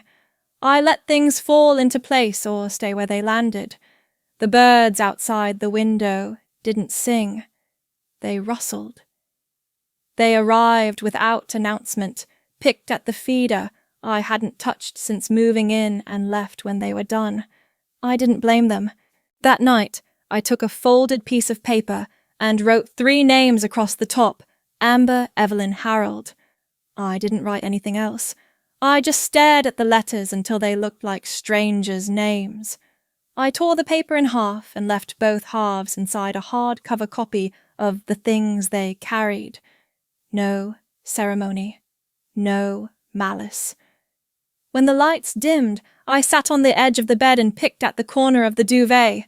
Speaker 1: I let things fall into place or stay where they landed. The birds outside the window didn't sing. They rustled. They arrived without announcement, picked at the feeder I hadn't touched since moving in and left when they were done. I didn't blame them. That night, I took a folded piece of paper and wrote 3 names across the top: Amber, Evelyn, Harold. I didn't write anything else. I just stared at the letters until they looked like strangers' names. I tore the paper in half and left both halves inside a hardcover copy of The Things They Carried. No ceremony. No malice. When the lights dimmed, I sat on the edge of the bed and picked at the corner of the duvet.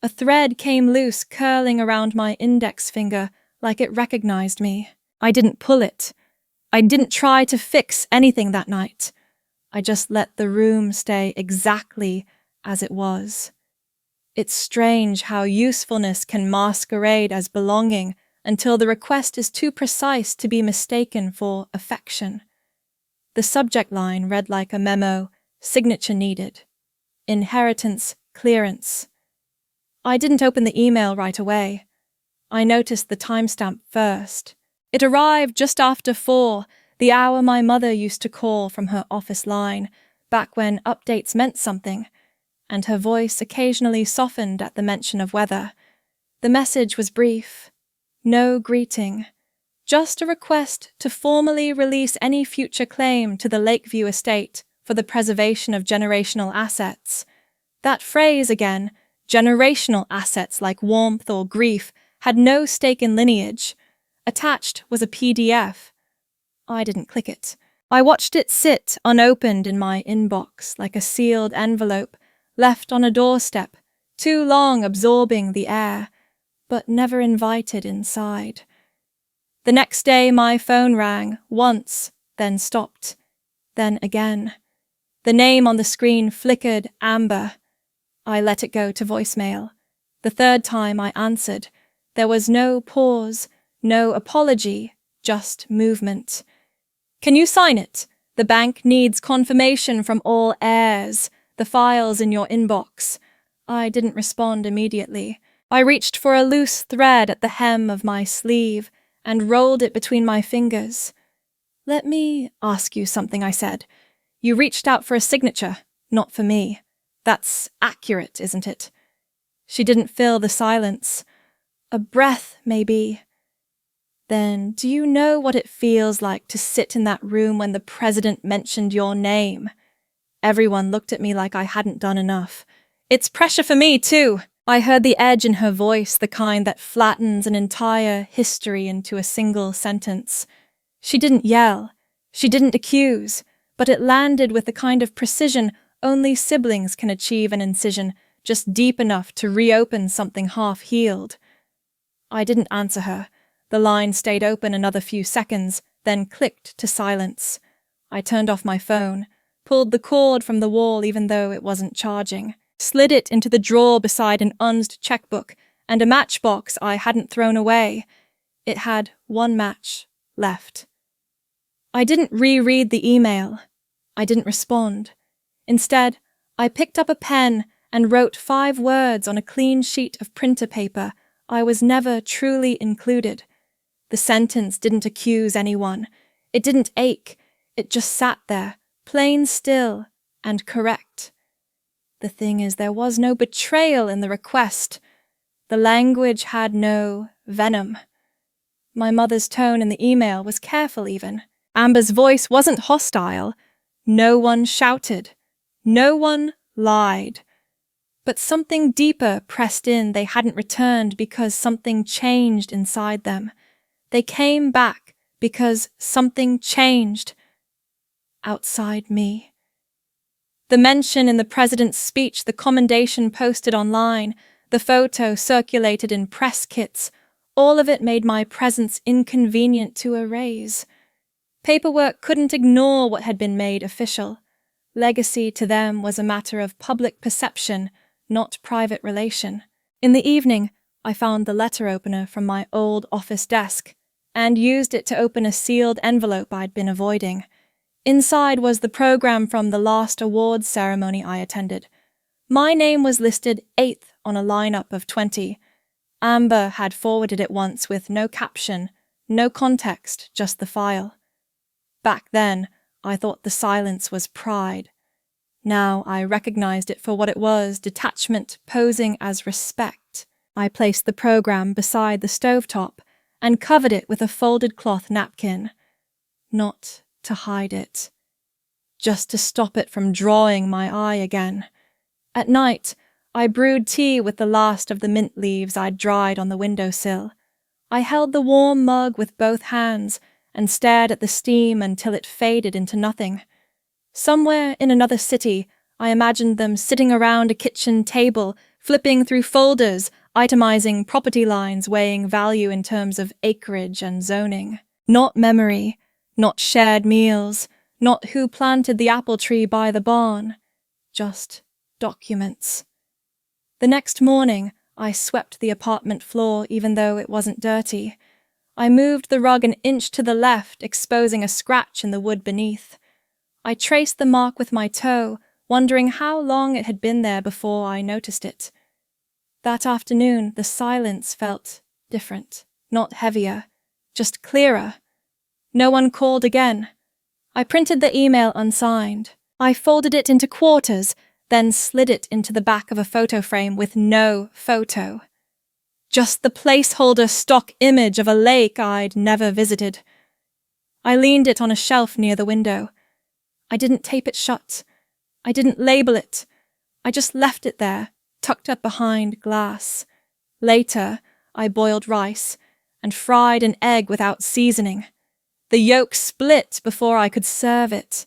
Speaker 1: A thread came loose, curling around my index finger like it recognized me. I didn't pull it. I didn't try to fix anything that night. I just let the room stay exactly as it was. It's strange how usefulness can masquerade as belonging until the request is too precise to be mistaken for affection. The subject line read like a memo, signature needed. Inheritance clearance. I didn't open the email right away. I noticed the timestamp first. It arrived just after 4, the hour my mother used to call from her office line, back when updates meant something, and her voice occasionally softened at the mention of weather. The message was brief. No greeting. Just a request to formally release any future claim to the Lakeview estate for the preservation of generational assets. That phrase again, generational assets like warmth or grief, had no stake in lineage. Attached was a PDF. I didn't click it. I watched it sit unopened in my inbox like a sealed envelope left on a doorstep, too long absorbing the air, but never invited inside. The next day my phone rang, once, then stopped, then again. The name on the screen flickered amber. I let it go to voicemail. The third time I answered, there was no pause, no apology, just movement. Can you sign it? The bank needs confirmation from all heirs. The file's in your inbox. I didn't respond immediately. I reached for a loose thread at the hem of my sleeve and rolled it between my fingers. Let me ask you something, I said. You reached out for a signature, not for me. That's accurate, isn't it? She didn't fill the silence. A breath, maybe. Then, do you know what it feels like to sit in that room when the president mentioned your name? Everyone looked at me like I hadn't done enough. It's pressure for me, too. I heard the edge in her voice, the kind that flattens an entire history into a single sentence. She didn't yell. She didn't accuse. But it landed with the kind of precision only siblings can achieve an incision, just deep enough to reopen something half-healed. I didn't answer her. The line stayed open another few seconds, then clicked to silence. I turned off my phone, pulled the cord from the wall even though it wasn't charging, slid it into the drawer beside an unused checkbook and a matchbox I hadn't thrown away. It had one match left. I didn't reread the email. I didn't respond. Instead, I picked up a pen and wrote 5 words on a clean sheet of printer paper. I was never truly included. The sentence didn't accuse anyone. It didn't ache. It just sat there, plain still and correct. The thing is, there was no betrayal in the request. The language had no venom. My mother's tone in the email was careful even. Amber's voice wasn't hostile. No one shouted. No one lied. But something deeper pressed in they hadn't returned because something changed inside them. They came back because something changed outside me. The mention in the president's speech, the commendation posted online, the photo circulated in press kits, all of it made my presence inconvenient to erase. Paperwork couldn't ignore what had been made official. Legacy to them was a matter of public perception, not private relation. In the evening, I found the letter opener from my old office desk and used it to open a sealed envelope I'd been avoiding. Inside was the program from the last awards ceremony I attended. My name was listed 8th on a lineup of 20. Amber had forwarded it once with no caption, no context, just the file. Back then, I thought the silence was pride. Now I recognized it for what it was, detachment posing as respect. I placed the program beside the stovetop and covered it with a folded cloth napkin. Not to hide it. Just to stop it from drawing my eye again. At night, I brewed tea with the last of the mint leaves I'd dried on the windowsill. I held the warm mug with both hands and stared at the steam until it faded into nothing. Somewhere in another city, I imagined them sitting around a kitchen table, flipping through folders, itemizing property lines, weighing value in terms of acreage and zoning. Not memory, not shared meals, not who planted the apple tree by the barn, just documents. The next morning, I swept the apartment floor even though it wasn't dirty. I moved the rug an inch to the left, exposing a scratch in the wood beneath. I traced the mark with my toe, wondering how long it had been there before I noticed it. That afternoon, the silence felt different, not heavier, just clearer. No one called again. I printed the email unsigned. I folded it into quarters, then slid it into the back of a photo frame with no photo. Just the placeholder stock image of a lake I'd never visited. I leaned it on a shelf near the window. I didn't tape it shut. I didn't label it. I just left it there, tucked up behind glass. Later, I boiled rice and fried an egg without seasoning. The yolk split before I could serve it.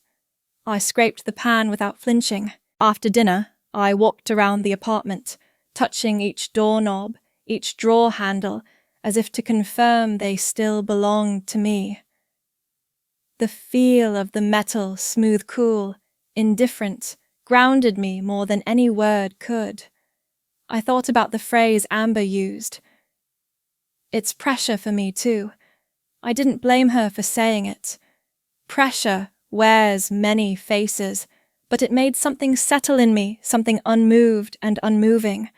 Speaker 1: I scraped the pan without flinching. After dinner, I walked around the apartment, touching each doorknob, each drawer handle, as if to confirm they still belonged to me. The feel of the metal, smooth cool, indifferent, grounded me more than any word could. I thought about the phrase Amber used. It's pressure for me too. I didn't blame her for saying it. Pressure wears many faces, but it made something settle in me, something unmoved and unmoving.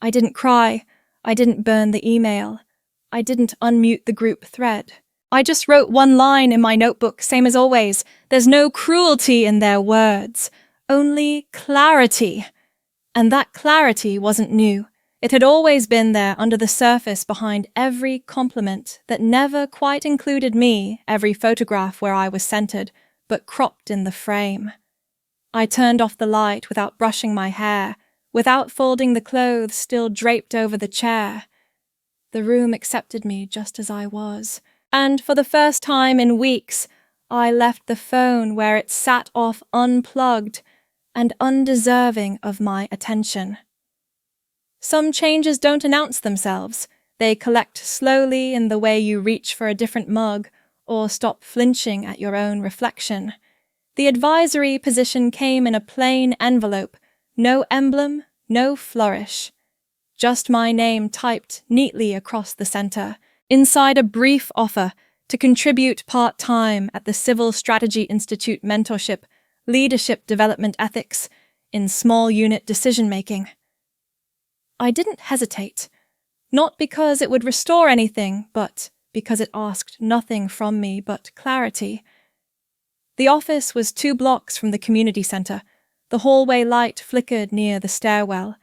Speaker 1: I didn't cry. I didn't burn the email. I didn't unmute the group thread. I just wrote one line in my notebook, same as always. There's no cruelty in their words, only clarity. And that clarity wasn't new. It had always been there under the surface behind every compliment that never quite included me, every photograph where I was centered, but cropped in the frame. I turned off the light without brushing my hair, without folding the clothes still draped over the chair. The room accepted me just as I was. And for the first time in weeks, I left the phone where it sat off unplugged and undeserving of my attention. Some changes don't announce themselves. They collect slowly in the way you reach for a different mug or stop flinching at your own reflection. The advisory position came in a plain envelope, no emblem, no flourish. Just my name typed neatly across the center, inside a brief offer to contribute part-time at the Civil Strategy Institute mentorship, leadership development ethics, in small unit decision-making. I didn't hesitate, not because it would restore anything, but because it asked nothing from me but clarity. The office was 2 blocks from the community center. The hallway light flickered near the stairwell.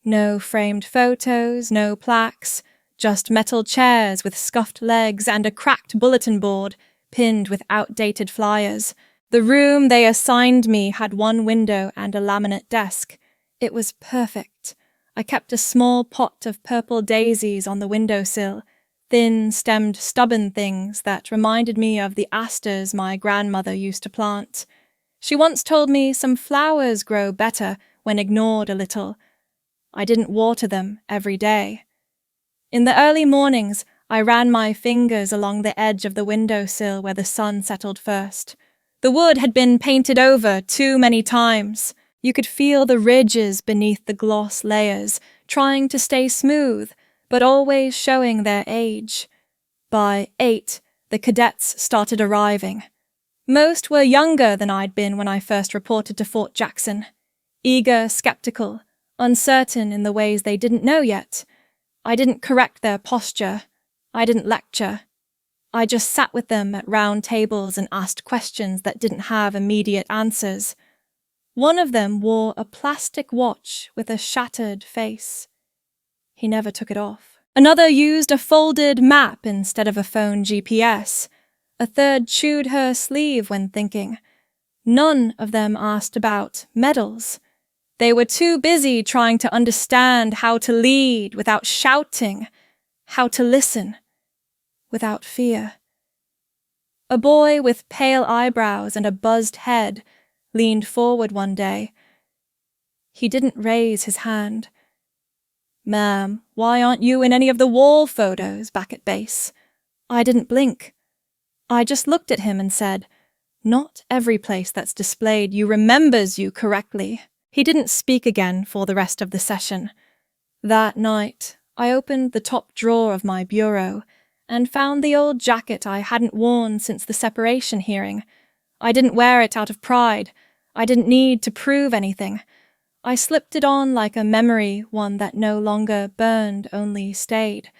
Speaker 1: No framed photos, no plaques, just metal chairs with scuffed legs and a cracked bulletin board pinned with outdated flyers. The room they assigned me had 1 window and a laminate desk. It was perfect. I kept a small pot of purple daisies on the windowsill, thin-stemmed, stubborn things that reminded me of the asters my grandmother used to plant. She once told me some flowers grow better when ignored a little. I didn't water them every day. In the early mornings, I ran my fingers along the edge of the windowsill where the sun settled first. The wood had been painted over too many times. You could feel the ridges beneath the gloss layers, trying to stay smooth, but always showing their age. By 8, the cadets started arriving. Most were younger than I'd been when I first reported to Fort Jackson. Eager, skeptical, uncertain in the ways they didn't know yet. I didn't correct their posture. I didn't lecture. I just sat with them at round tables and asked questions that didn't have immediate answers. One of them wore a plastic watch with a shattered face. He never took it off. Another used a folded map instead of a phone GPS. A third chewed her sleeve when thinking. None of them asked about medals. They were too busy trying to understand how to lead without shouting, how to listen without fear. A boy with pale eyebrows and a buzzed head leaned forward one day. He didn't raise his hand. "Ma'am, why aren't you in any of the wall photos back at base?" I didn't blink. I just looked at him and said, "Not every place that's displayed you remembers you correctly." He didn't speak again for the rest of the session. That night, I opened the top drawer of my bureau and found the old jacket I hadn't worn since the separation hearing. I didn't wear it out of pride. I didn't need to prove anything. I slipped it on like a memory, one that no longer burned, only stayed.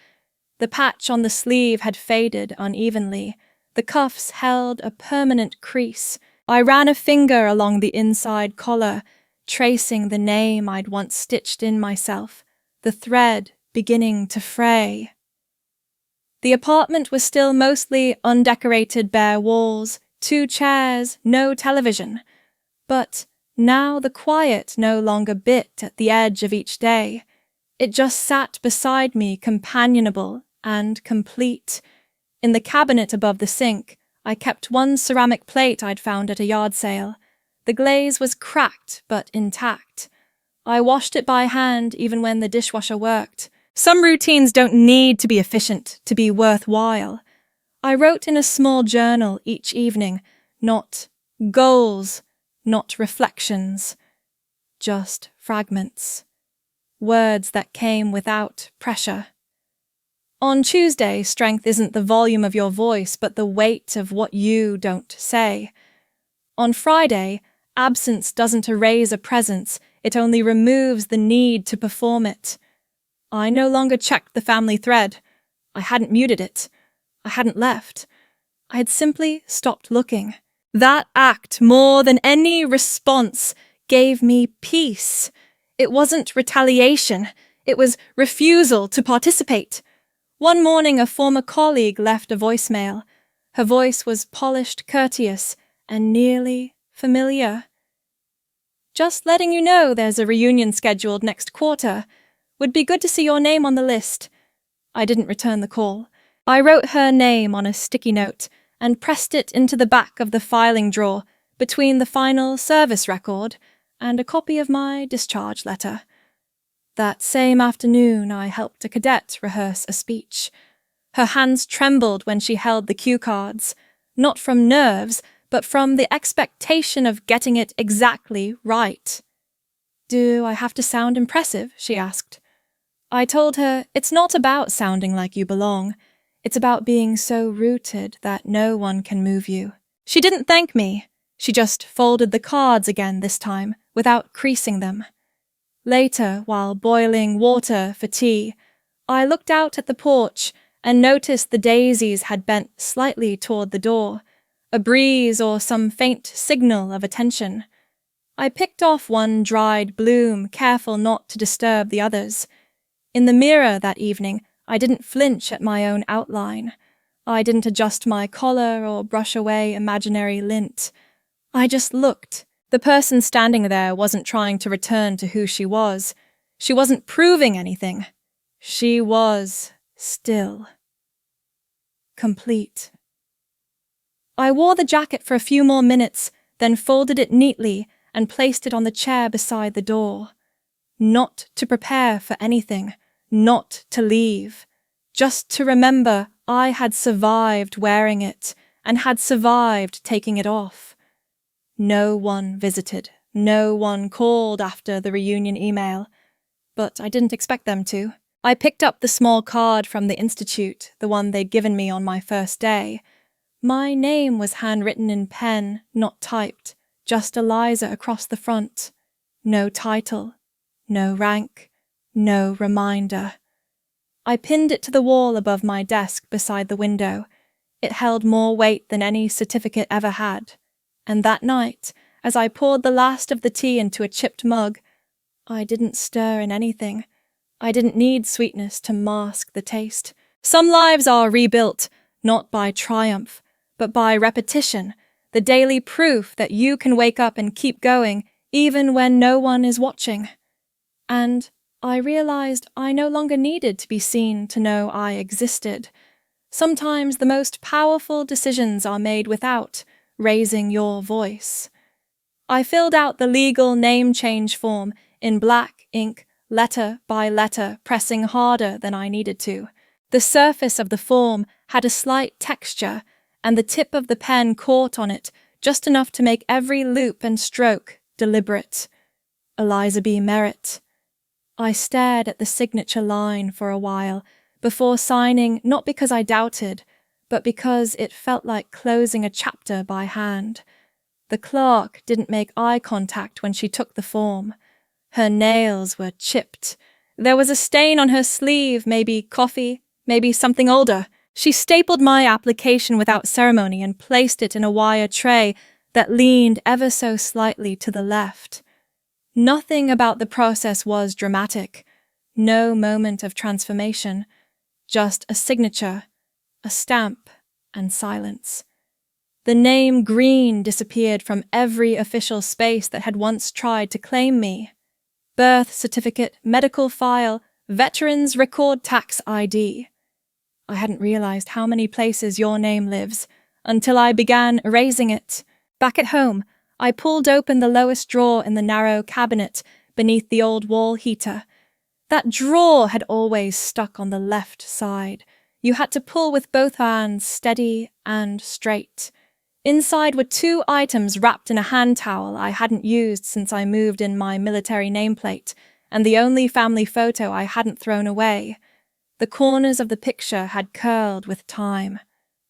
Speaker 1: The patch on the sleeve had faded unevenly. The cuffs held a permanent crease. I ran a finger along the inside collar, tracing the name I'd once stitched in myself, the thread beginning to fray. The apartment was still mostly undecorated bare walls, 2 chairs, no television. But now the quiet no longer bit at the edge of each day. It just sat beside me, companionable and complete. In the cabinet above the sink, I kept one ceramic plate I'd found at a yard sale. The glaze was cracked but intact. I washed it by hand even when the dishwasher worked. Some routines don't need to be efficient to be worthwhile. I wrote in a small journal each evening, not goals, not reflections, just fragments. Words that came without pressure. On Tuesday, strength isn't the volume of your voice, but the weight of what you don't say. On Friday, absence doesn't erase a presence, it only removes the need to perform it. I no longer checked the family thread. I hadn't muted it. I hadn't left. I had simply stopped looking. That act, more than any response, gave me peace. It wasn't retaliation. It was refusal to participate. One morning, a former colleague left a voicemail. Her voice was polished, courteous, and nearly familiar. "Just letting you know there's a reunion scheduled next quarter. Would be good to see your name on the list." I didn't return the call. I wrote her name on a sticky note and pressed it into the back of the filing drawer between the final service record and a copy of my discharge letter. That same afternoon, I helped a cadet rehearse a speech. Her hands trembled when she held the cue cards, not from nerves, but from the expectation of getting it exactly right. "Do I have to sound impressive?" she asked. I told her, "It's not about sounding like you belong. It's about being so rooted that no one can move you." She didn't thank me. She just folded the cards again this time, without creasing them. Later, while boiling water for tea, I looked out at the porch and noticed the daisies had bent slightly toward the door, a breeze or some faint signal of attention. I picked off one dried bloom, careful not to disturb the others. In the mirror that evening, I didn't flinch at my own outline. I didn't adjust my collar or brush away imaginary lint. I just looked. The person standing there wasn't trying to return to who she was. She wasn't proving anything. She was still. Complete. I wore the jacket for a few more minutes, then folded it neatly and placed it on the chair beside the door. Not to prepare for anything. Not to leave, just to remember I had survived wearing it and had survived taking it off. No one visited, no one called after the reunion email, but I didn't expect them to. I picked up the small card from the institute, the one they'd given me on my first day. My name was handwritten in pen, not typed, just Eliza across the front. No title, no rank. No reminder. I pinned it to the wall above my desk beside the window. It held more weight than any certificate ever had. And that night, as I poured the last of the tea into a chipped mug, I didn't stir in anything. I didn't need sweetness to mask the taste. Some lives are rebuilt, not by triumph, but by repetition, the daily proof that you can wake up and keep going even when no one is watching. And I realized I no longer needed to be seen to know I existed. Sometimes the most powerful decisions are made without raising your voice. I filled out the legal name change form in black ink, letter by letter, pressing harder than I needed to. The surface of the form had a slight texture, and the tip of the pen caught on it just enough to make every loop and stroke deliberate. Eliza B. Merritt. I stared at the signature line for a while before signing, not because I doubted, but because it felt like closing a chapter by hand. The clerk didn't make eye contact when she took the form. Her nails were chipped. There was a stain on her sleeve, maybe coffee, maybe something older. She stapled my application without ceremony and placed it in a wire tray that leaned ever so slightly to the left. Nothing about the process was dramatic. No moment of transformation. Just a signature, a stamp, and silence. The name Green disappeared from every official space that had once tried to claim me. Birth certificate, medical file, veterans record tax ID. I hadn't realized how many places your name lives until I began erasing it. Back at home, I pulled open the lowest drawer in the narrow cabinet beneath the old wall heater. That drawer had always stuck on the left side. You had to pull with both hands, steady and straight. Inside were 2 items wrapped in a hand towel I hadn't used since I moved in my military nameplate, and the only family photo I hadn't thrown away. The corners of the picture had curled with time.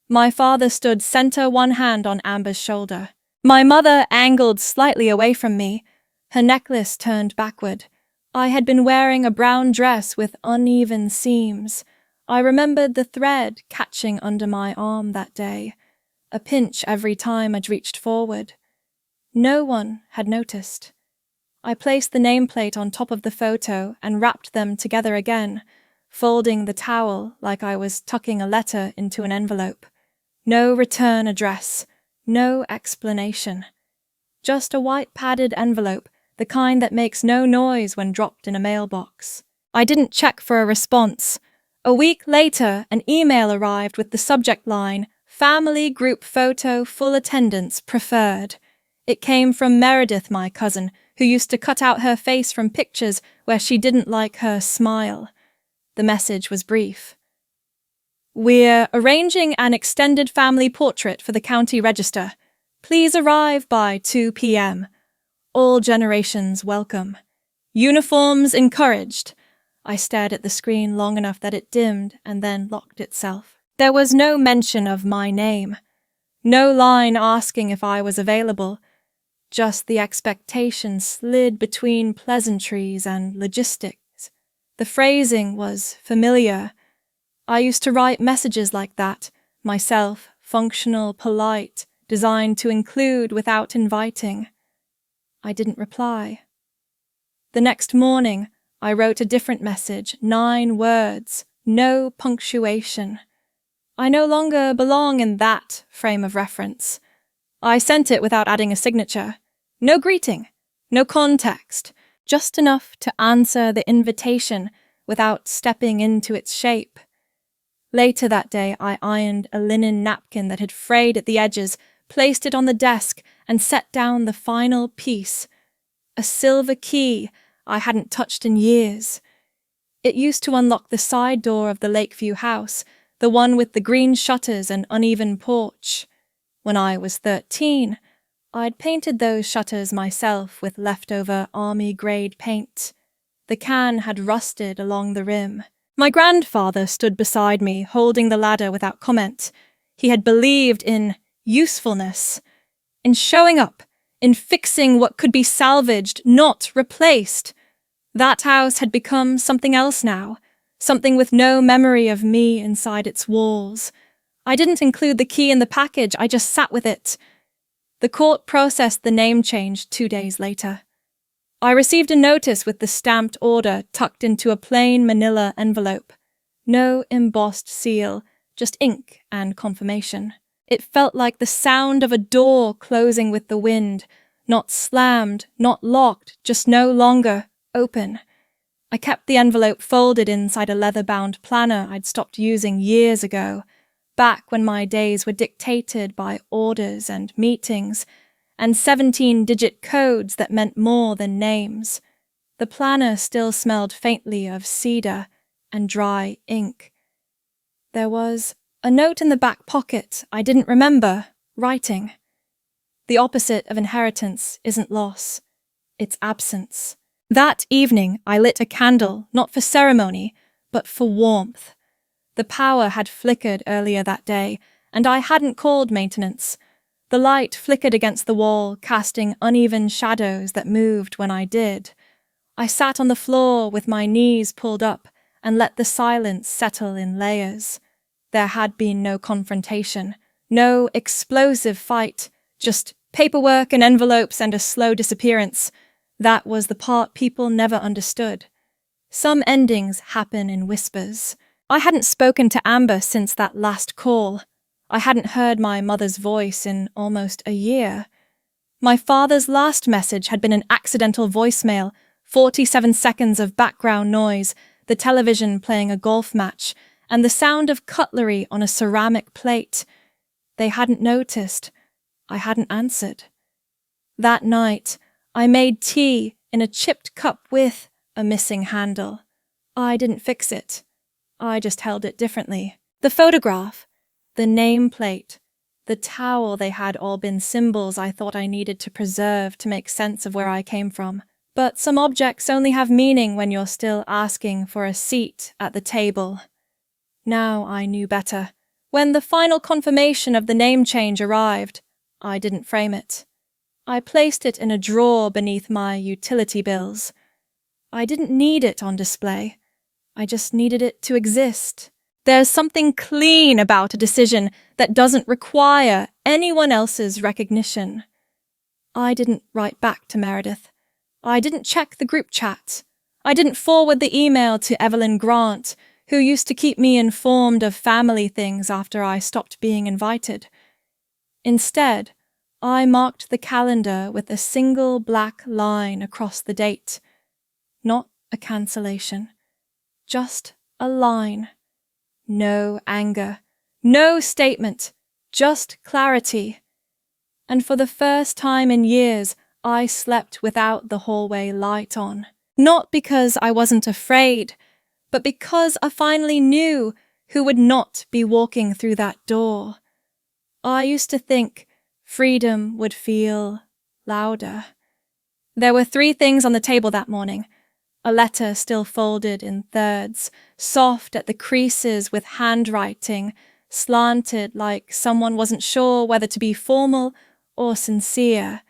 Speaker 1: My father stood center, one hand on Amber's shoulder. My mother angled slightly away from me, her necklace turned backward. I had been wearing a brown dress with uneven seams. I remembered the thread catching under my arm that day, a pinch every time I'd reached forward. No one had noticed. I placed the nameplate on top of the photo and wrapped them together again, folding the towel like I was tucking a letter into an envelope. No return address, no explanation. Just a white padded envelope, the kind that makes no noise when dropped in a mailbox. I didn't check for a response. A week later, an email arrived with the subject line, "Family group photo, full attendance preferred." It came from Meredith, my cousin, who used to cut out her face from pictures where she didn't like her smile. The message was brief. "We're arranging an extended family portrait for the county register. Please arrive by 2 p.m. All generations welcome. Uniforms encouraged." I stared at the screen long enough that it dimmed and then locked itself. There was no mention of my name. No line asking if I was available. Just the expectation slid between pleasantries and logistics. The phrasing was familiar. I used to write messages like that, myself, functional, polite, designed to include without inviting. I didn't reply. The next morning, I wrote a different message, 9 words, no punctuation. I no longer belong in that frame of reference. I sent it without adding a signature. No greeting, no context, just enough to answer the invitation without stepping into its shape. Later that day, I ironed a linen napkin that had frayed at the edges, placed it on the desk, and set down the final piece. A silver key I hadn't touched in years. It used to unlock the side door of the Lakeview house, the one with the green shutters and uneven porch. When I was 13, I'd painted those shutters myself with leftover army-grade paint. The can had rusted along the rim. My grandfather stood beside me, holding the ladder without comment. He had believed in usefulness, in showing up, in fixing what could be salvaged, not replaced. That house had become something else now, something with no memory of me inside its walls. I didn't include the key in the package, I just sat with it. The court processed the name change 2 days later. I received a notice with the stamped order tucked into a plain manila envelope. No embossed seal, just ink and confirmation. It felt like the sound of a door closing with the wind, Not slammed, not locked, just no longer open. I kept the envelope folded inside a leather-bound planner I'd stopped using years ago, back when my days were dictated by orders and meetings, and 17-digit codes that meant more than names. The planner still smelled faintly of cedar and dry ink. There was a note in the back pocket I didn't remember writing. The opposite of inheritance isn't loss, it's absence. That evening I lit a candle, not for ceremony, but for warmth. The power had flickered earlier that day, and I hadn't called maintenance. The light flickered against the wall, casting uneven shadows that moved when I did. I sat on the floor with my knees pulled up and let the silence settle in layers. There had been no confrontation, no explosive fight, just paperwork and envelopes and a slow disappearance. That was the part people never understood. Some endings happen in whispers. I hadn't spoken to Amber since that last call. I hadn't heard my mother's voice in almost a year. My father's last message had been an accidental voicemail, 47 seconds of background noise, the television playing a golf match, and the sound of cutlery on a ceramic plate. They hadn't noticed. I hadn't answered. That night, I made tea in a chipped cup with a missing handle. I didn't fix it. I just held it differently. The photograph, the nameplate, the towel, they had all been symbols I thought I needed to preserve to make sense of where I came from. But some objects only have meaning when you're still asking for a seat at the table. Now I knew better. When the final confirmation of the name change arrived, I didn't frame it. I placed it in a drawer beneath my utility bills. I didn't need it on display. I just needed it to exist. There's something clean about a decision that doesn't require anyone else's recognition. I didn't write back to Meredith. I didn't check the group chat. I didn't forward the email to Evelyn Grant, who used to keep me informed of family things after I stopped being invited. Instead, I marked the calendar with a single black line across the date. Not a cancellation. Just a line. No anger. No statement. Just clarity. And for the first time in years, I slept without the hallway light on. Not because I wasn't afraid, but because I finally knew who would not be walking through that door. I used to think freedom would feel louder. There were 3 things on the table that morning. A letter still folded in thirds, soft at the creases with handwriting, slanted like someone wasn't sure whether to be formal or sincere.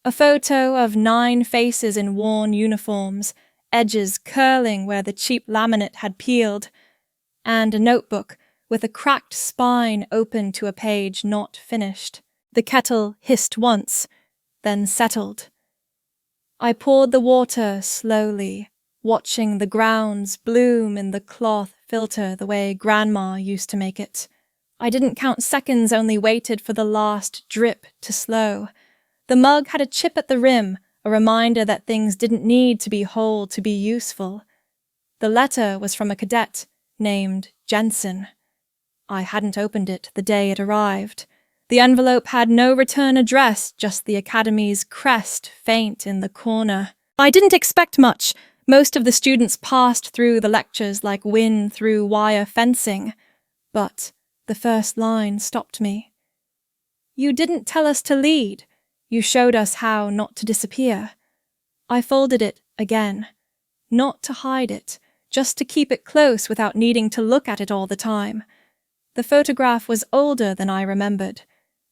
Speaker 1: A photo of 9 faces in worn uniforms, edges curling where the cheap laminate had peeled, and a notebook with a cracked spine open to a page not finished. The kettle hissed once, then settled. I poured the water slowly, watching the grounds bloom in the cloth filter the way Grandma used to make it. I didn't count seconds, only waited for the last drip to slow. The mug had a chip at the rim, a reminder that things didn't need to be whole to be useful. The letter was from a cadet named Jensen. I hadn't opened it the day it arrived. The envelope had no return address, just the academy's crest faint in the corner. I didn't expect much. Most of the students passed through the lectures like wind through wire fencing. But the first line stopped me. You didn't tell us to lead. You showed us how not to disappear. I folded it again. Not to hide it, just to keep it close without needing to look at it all the time. The photograph was older than I remembered.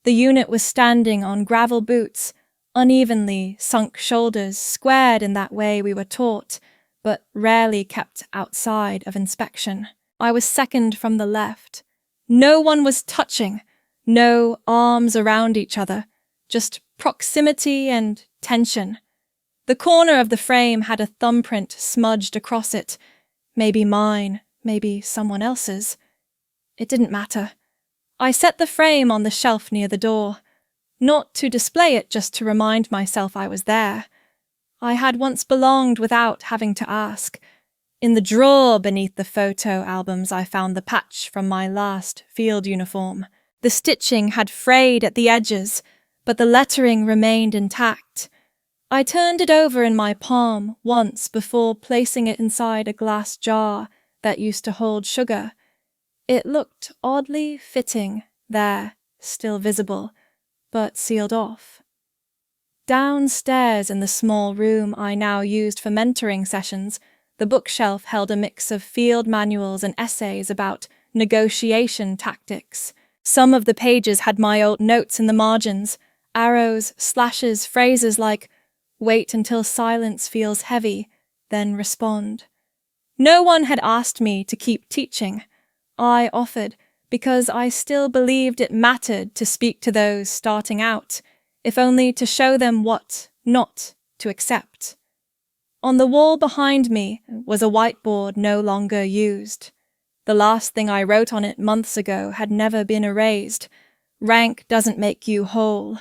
Speaker 1: The unit was standing on gravel boots, unevenly sunk shoulders, squared in that way we were taught, but rarely kept outside of inspection. I was second from the left. No one was touching, no arms around each other, just proximity and tension. The corner of the frame had a thumbprint smudged across it, maybe mine, maybe someone else's. It didn't matter. I set the frame on the shelf near the door. not to display it, just to remind myself I was there. I had once belonged without having to ask. In the drawer beneath the photo albums I found the patch from my last field uniform. The stitching had frayed at the edges, but the lettering remained intact. I turned it over in my palm once before placing it inside a glass jar that used to hold sugar. It looked oddly fitting there, still visible, but sealed off. Downstairs in the small room I now used for mentoring sessions, the bookshelf held a mix of field manuals and essays about negotiation tactics. Some of the pages had my old notes in the margins, arrows, slashes, phrases like, "Wait until silence feels heavy, then respond." No one had asked me to keep teaching. I offered, because I still believed it mattered to speak to those starting out, if only to show them what not to accept. On the wall behind me was a whiteboard no longer used. The last thing I wrote on it months ago had never been erased. Rank doesn't make you whole.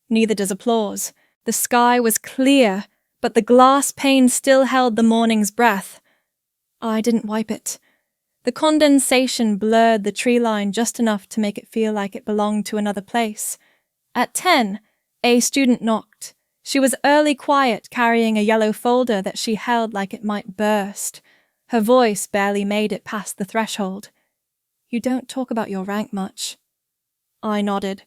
Speaker 1: Neither does applause. The sky was clear, but the glass pane still held the morning's breath. I didn't wipe it. The condensation blurred the tree line just enough to make it feel like it belonged to another place. At 10, a student knocked. She was early quiet, carrying a yellow folder that she held like it might burst. Her voice barely made it past the threshold. "You don't talk about your rank much." I nodded.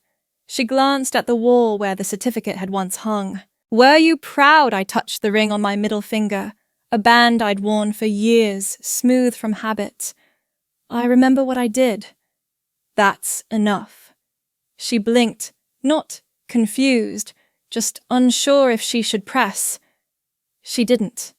Speaker 1: She glanced at the wall where the certificate had once hung. "Were you proud?" I touched the ring on my middle finger, a band I'd worn for years, smooth from habit. "I remember what I did." "That's enough." She blinked, not confused, just unsure if she should press. She didn't.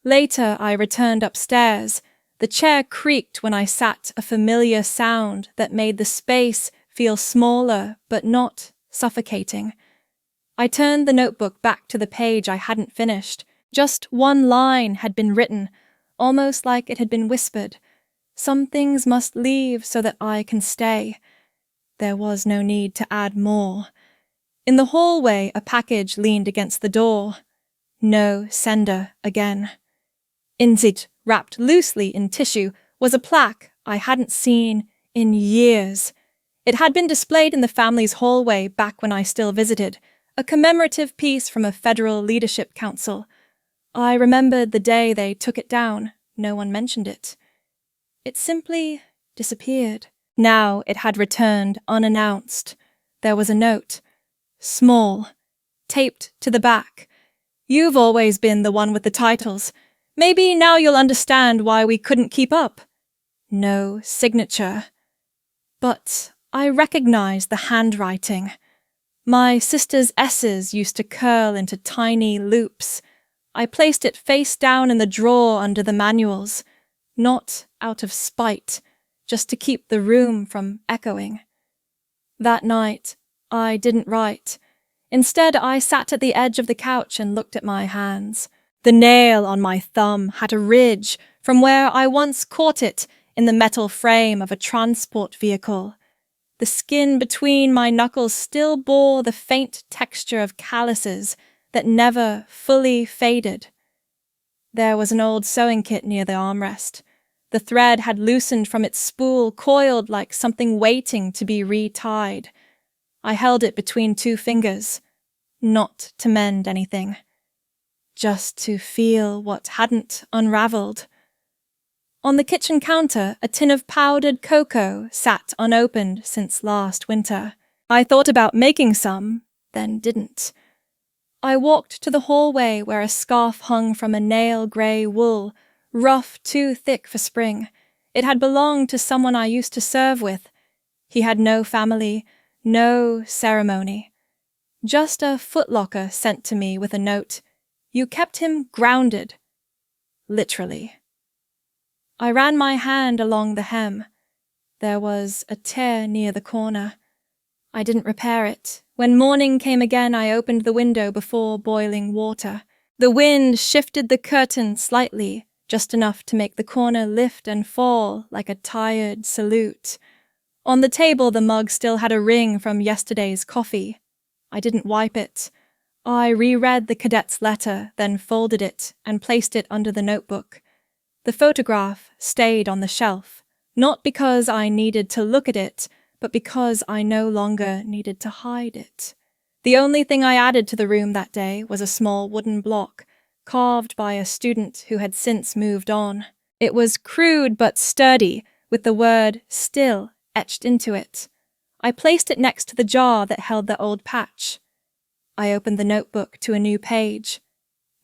Speaker 1: Later, I returned upstairs. The chair creaked when I sat, a familiar sound that made the space feel smaller but not suffocating. I turned the notebook back to the page I hadn't finished. Just one line had been written, almost like it had been whispered. Some things must leave so that I can stay. There was no need to add more. In the hallway, a package leaned against the door. No sender again. Inside, wrapped loosely in tissue, was a plaque I hadn't seen in years. It had been displayed in the family's hallway back when I still visited, a commemorative piece from a federal leadership council. I remembered the day they took it down. No one mentioned it. It simply disappeared. Now it had returned unannounced. There was a note. Small, taped to the back. "You've always been the one with the titles. Maybe now you'll understand why we couldn't keep up." No signature. But I recognized the handwriting. My sister's S's used to curl into tiny loops. I placed it face down in the drawer under the manuals, not out of spite, just to keep the room from echoing. That night, I didn't write. Instead, I sat at the edge of the couch and looked at my hands. The nail on my thumb had a ridge from where I once caught it in the metal frame of a transport vehicle. The skin between my knuckles still bore the faint texture of calluses that never fully faded. There was an old sewing kit near the armrest. The thread had loosened from its spool, coiled like something waiting to be retied. I held it between two fingers, not to mend anything, just to feel what hadn't unraveled. On the kitchen counter, a tin of powdered cocoa sat unopened since last winter. I thought about making some, then didn't. I walked to the hallway where a scarf hung from a nail-grey wool, rough too thick for spring. It had belonged to someone I used to serve with. He had no family, no ceremony. Just a footlocker sent to me with a note. "You kept him grounded." Literally. I ran my hand along the hem. There was a tear near the corner. I didn't repair it. When morning came again, I opened the window before boiling water. The wind shifted the curtain slightly, just enough to make the corner lift and fall like a tired salute. On the table, the mug still had a ring from yesterday's coffee. I didn't wipe it. I reread the cadet's letter, then folded it and placed it under the notebook. The photograph stayed on the shelf, not because I needed to look at it, but because I no longer needed to hide it. The only thing I added to the room that day was a small wooden block, carved by a student who had since moved on. It was crude but sturdy, with the word "still" etched into it. I placed it next to the jar that held the old patch. I opened the notebook to a new page.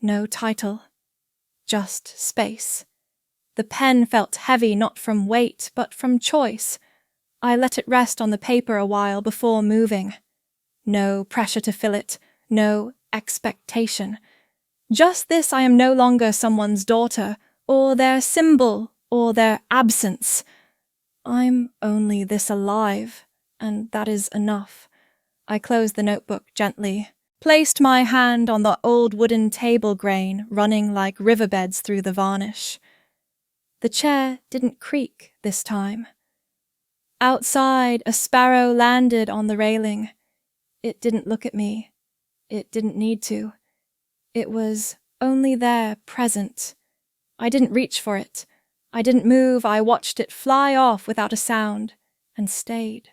Speaker 1: No title. Just space. The pen felt heavy not from weight, but from choice. I let it rest on the paper a while before moving. No pressure to fill it, no expectation. Just this: I am no longer someone's daughter, or their symbol, or their absence. I'm only this alive, and that is enough. I closed the notebook gently, placed my hand on the old wooden table grain running like riverbeds through the varnish. The chair didn't creak this time. Outside, a sparrow landed on the railing. It didn't look at me. It didn't need to. It was only there, present. I didn't reach for it. I didn't move. I watched it fly off without a sound and stayed.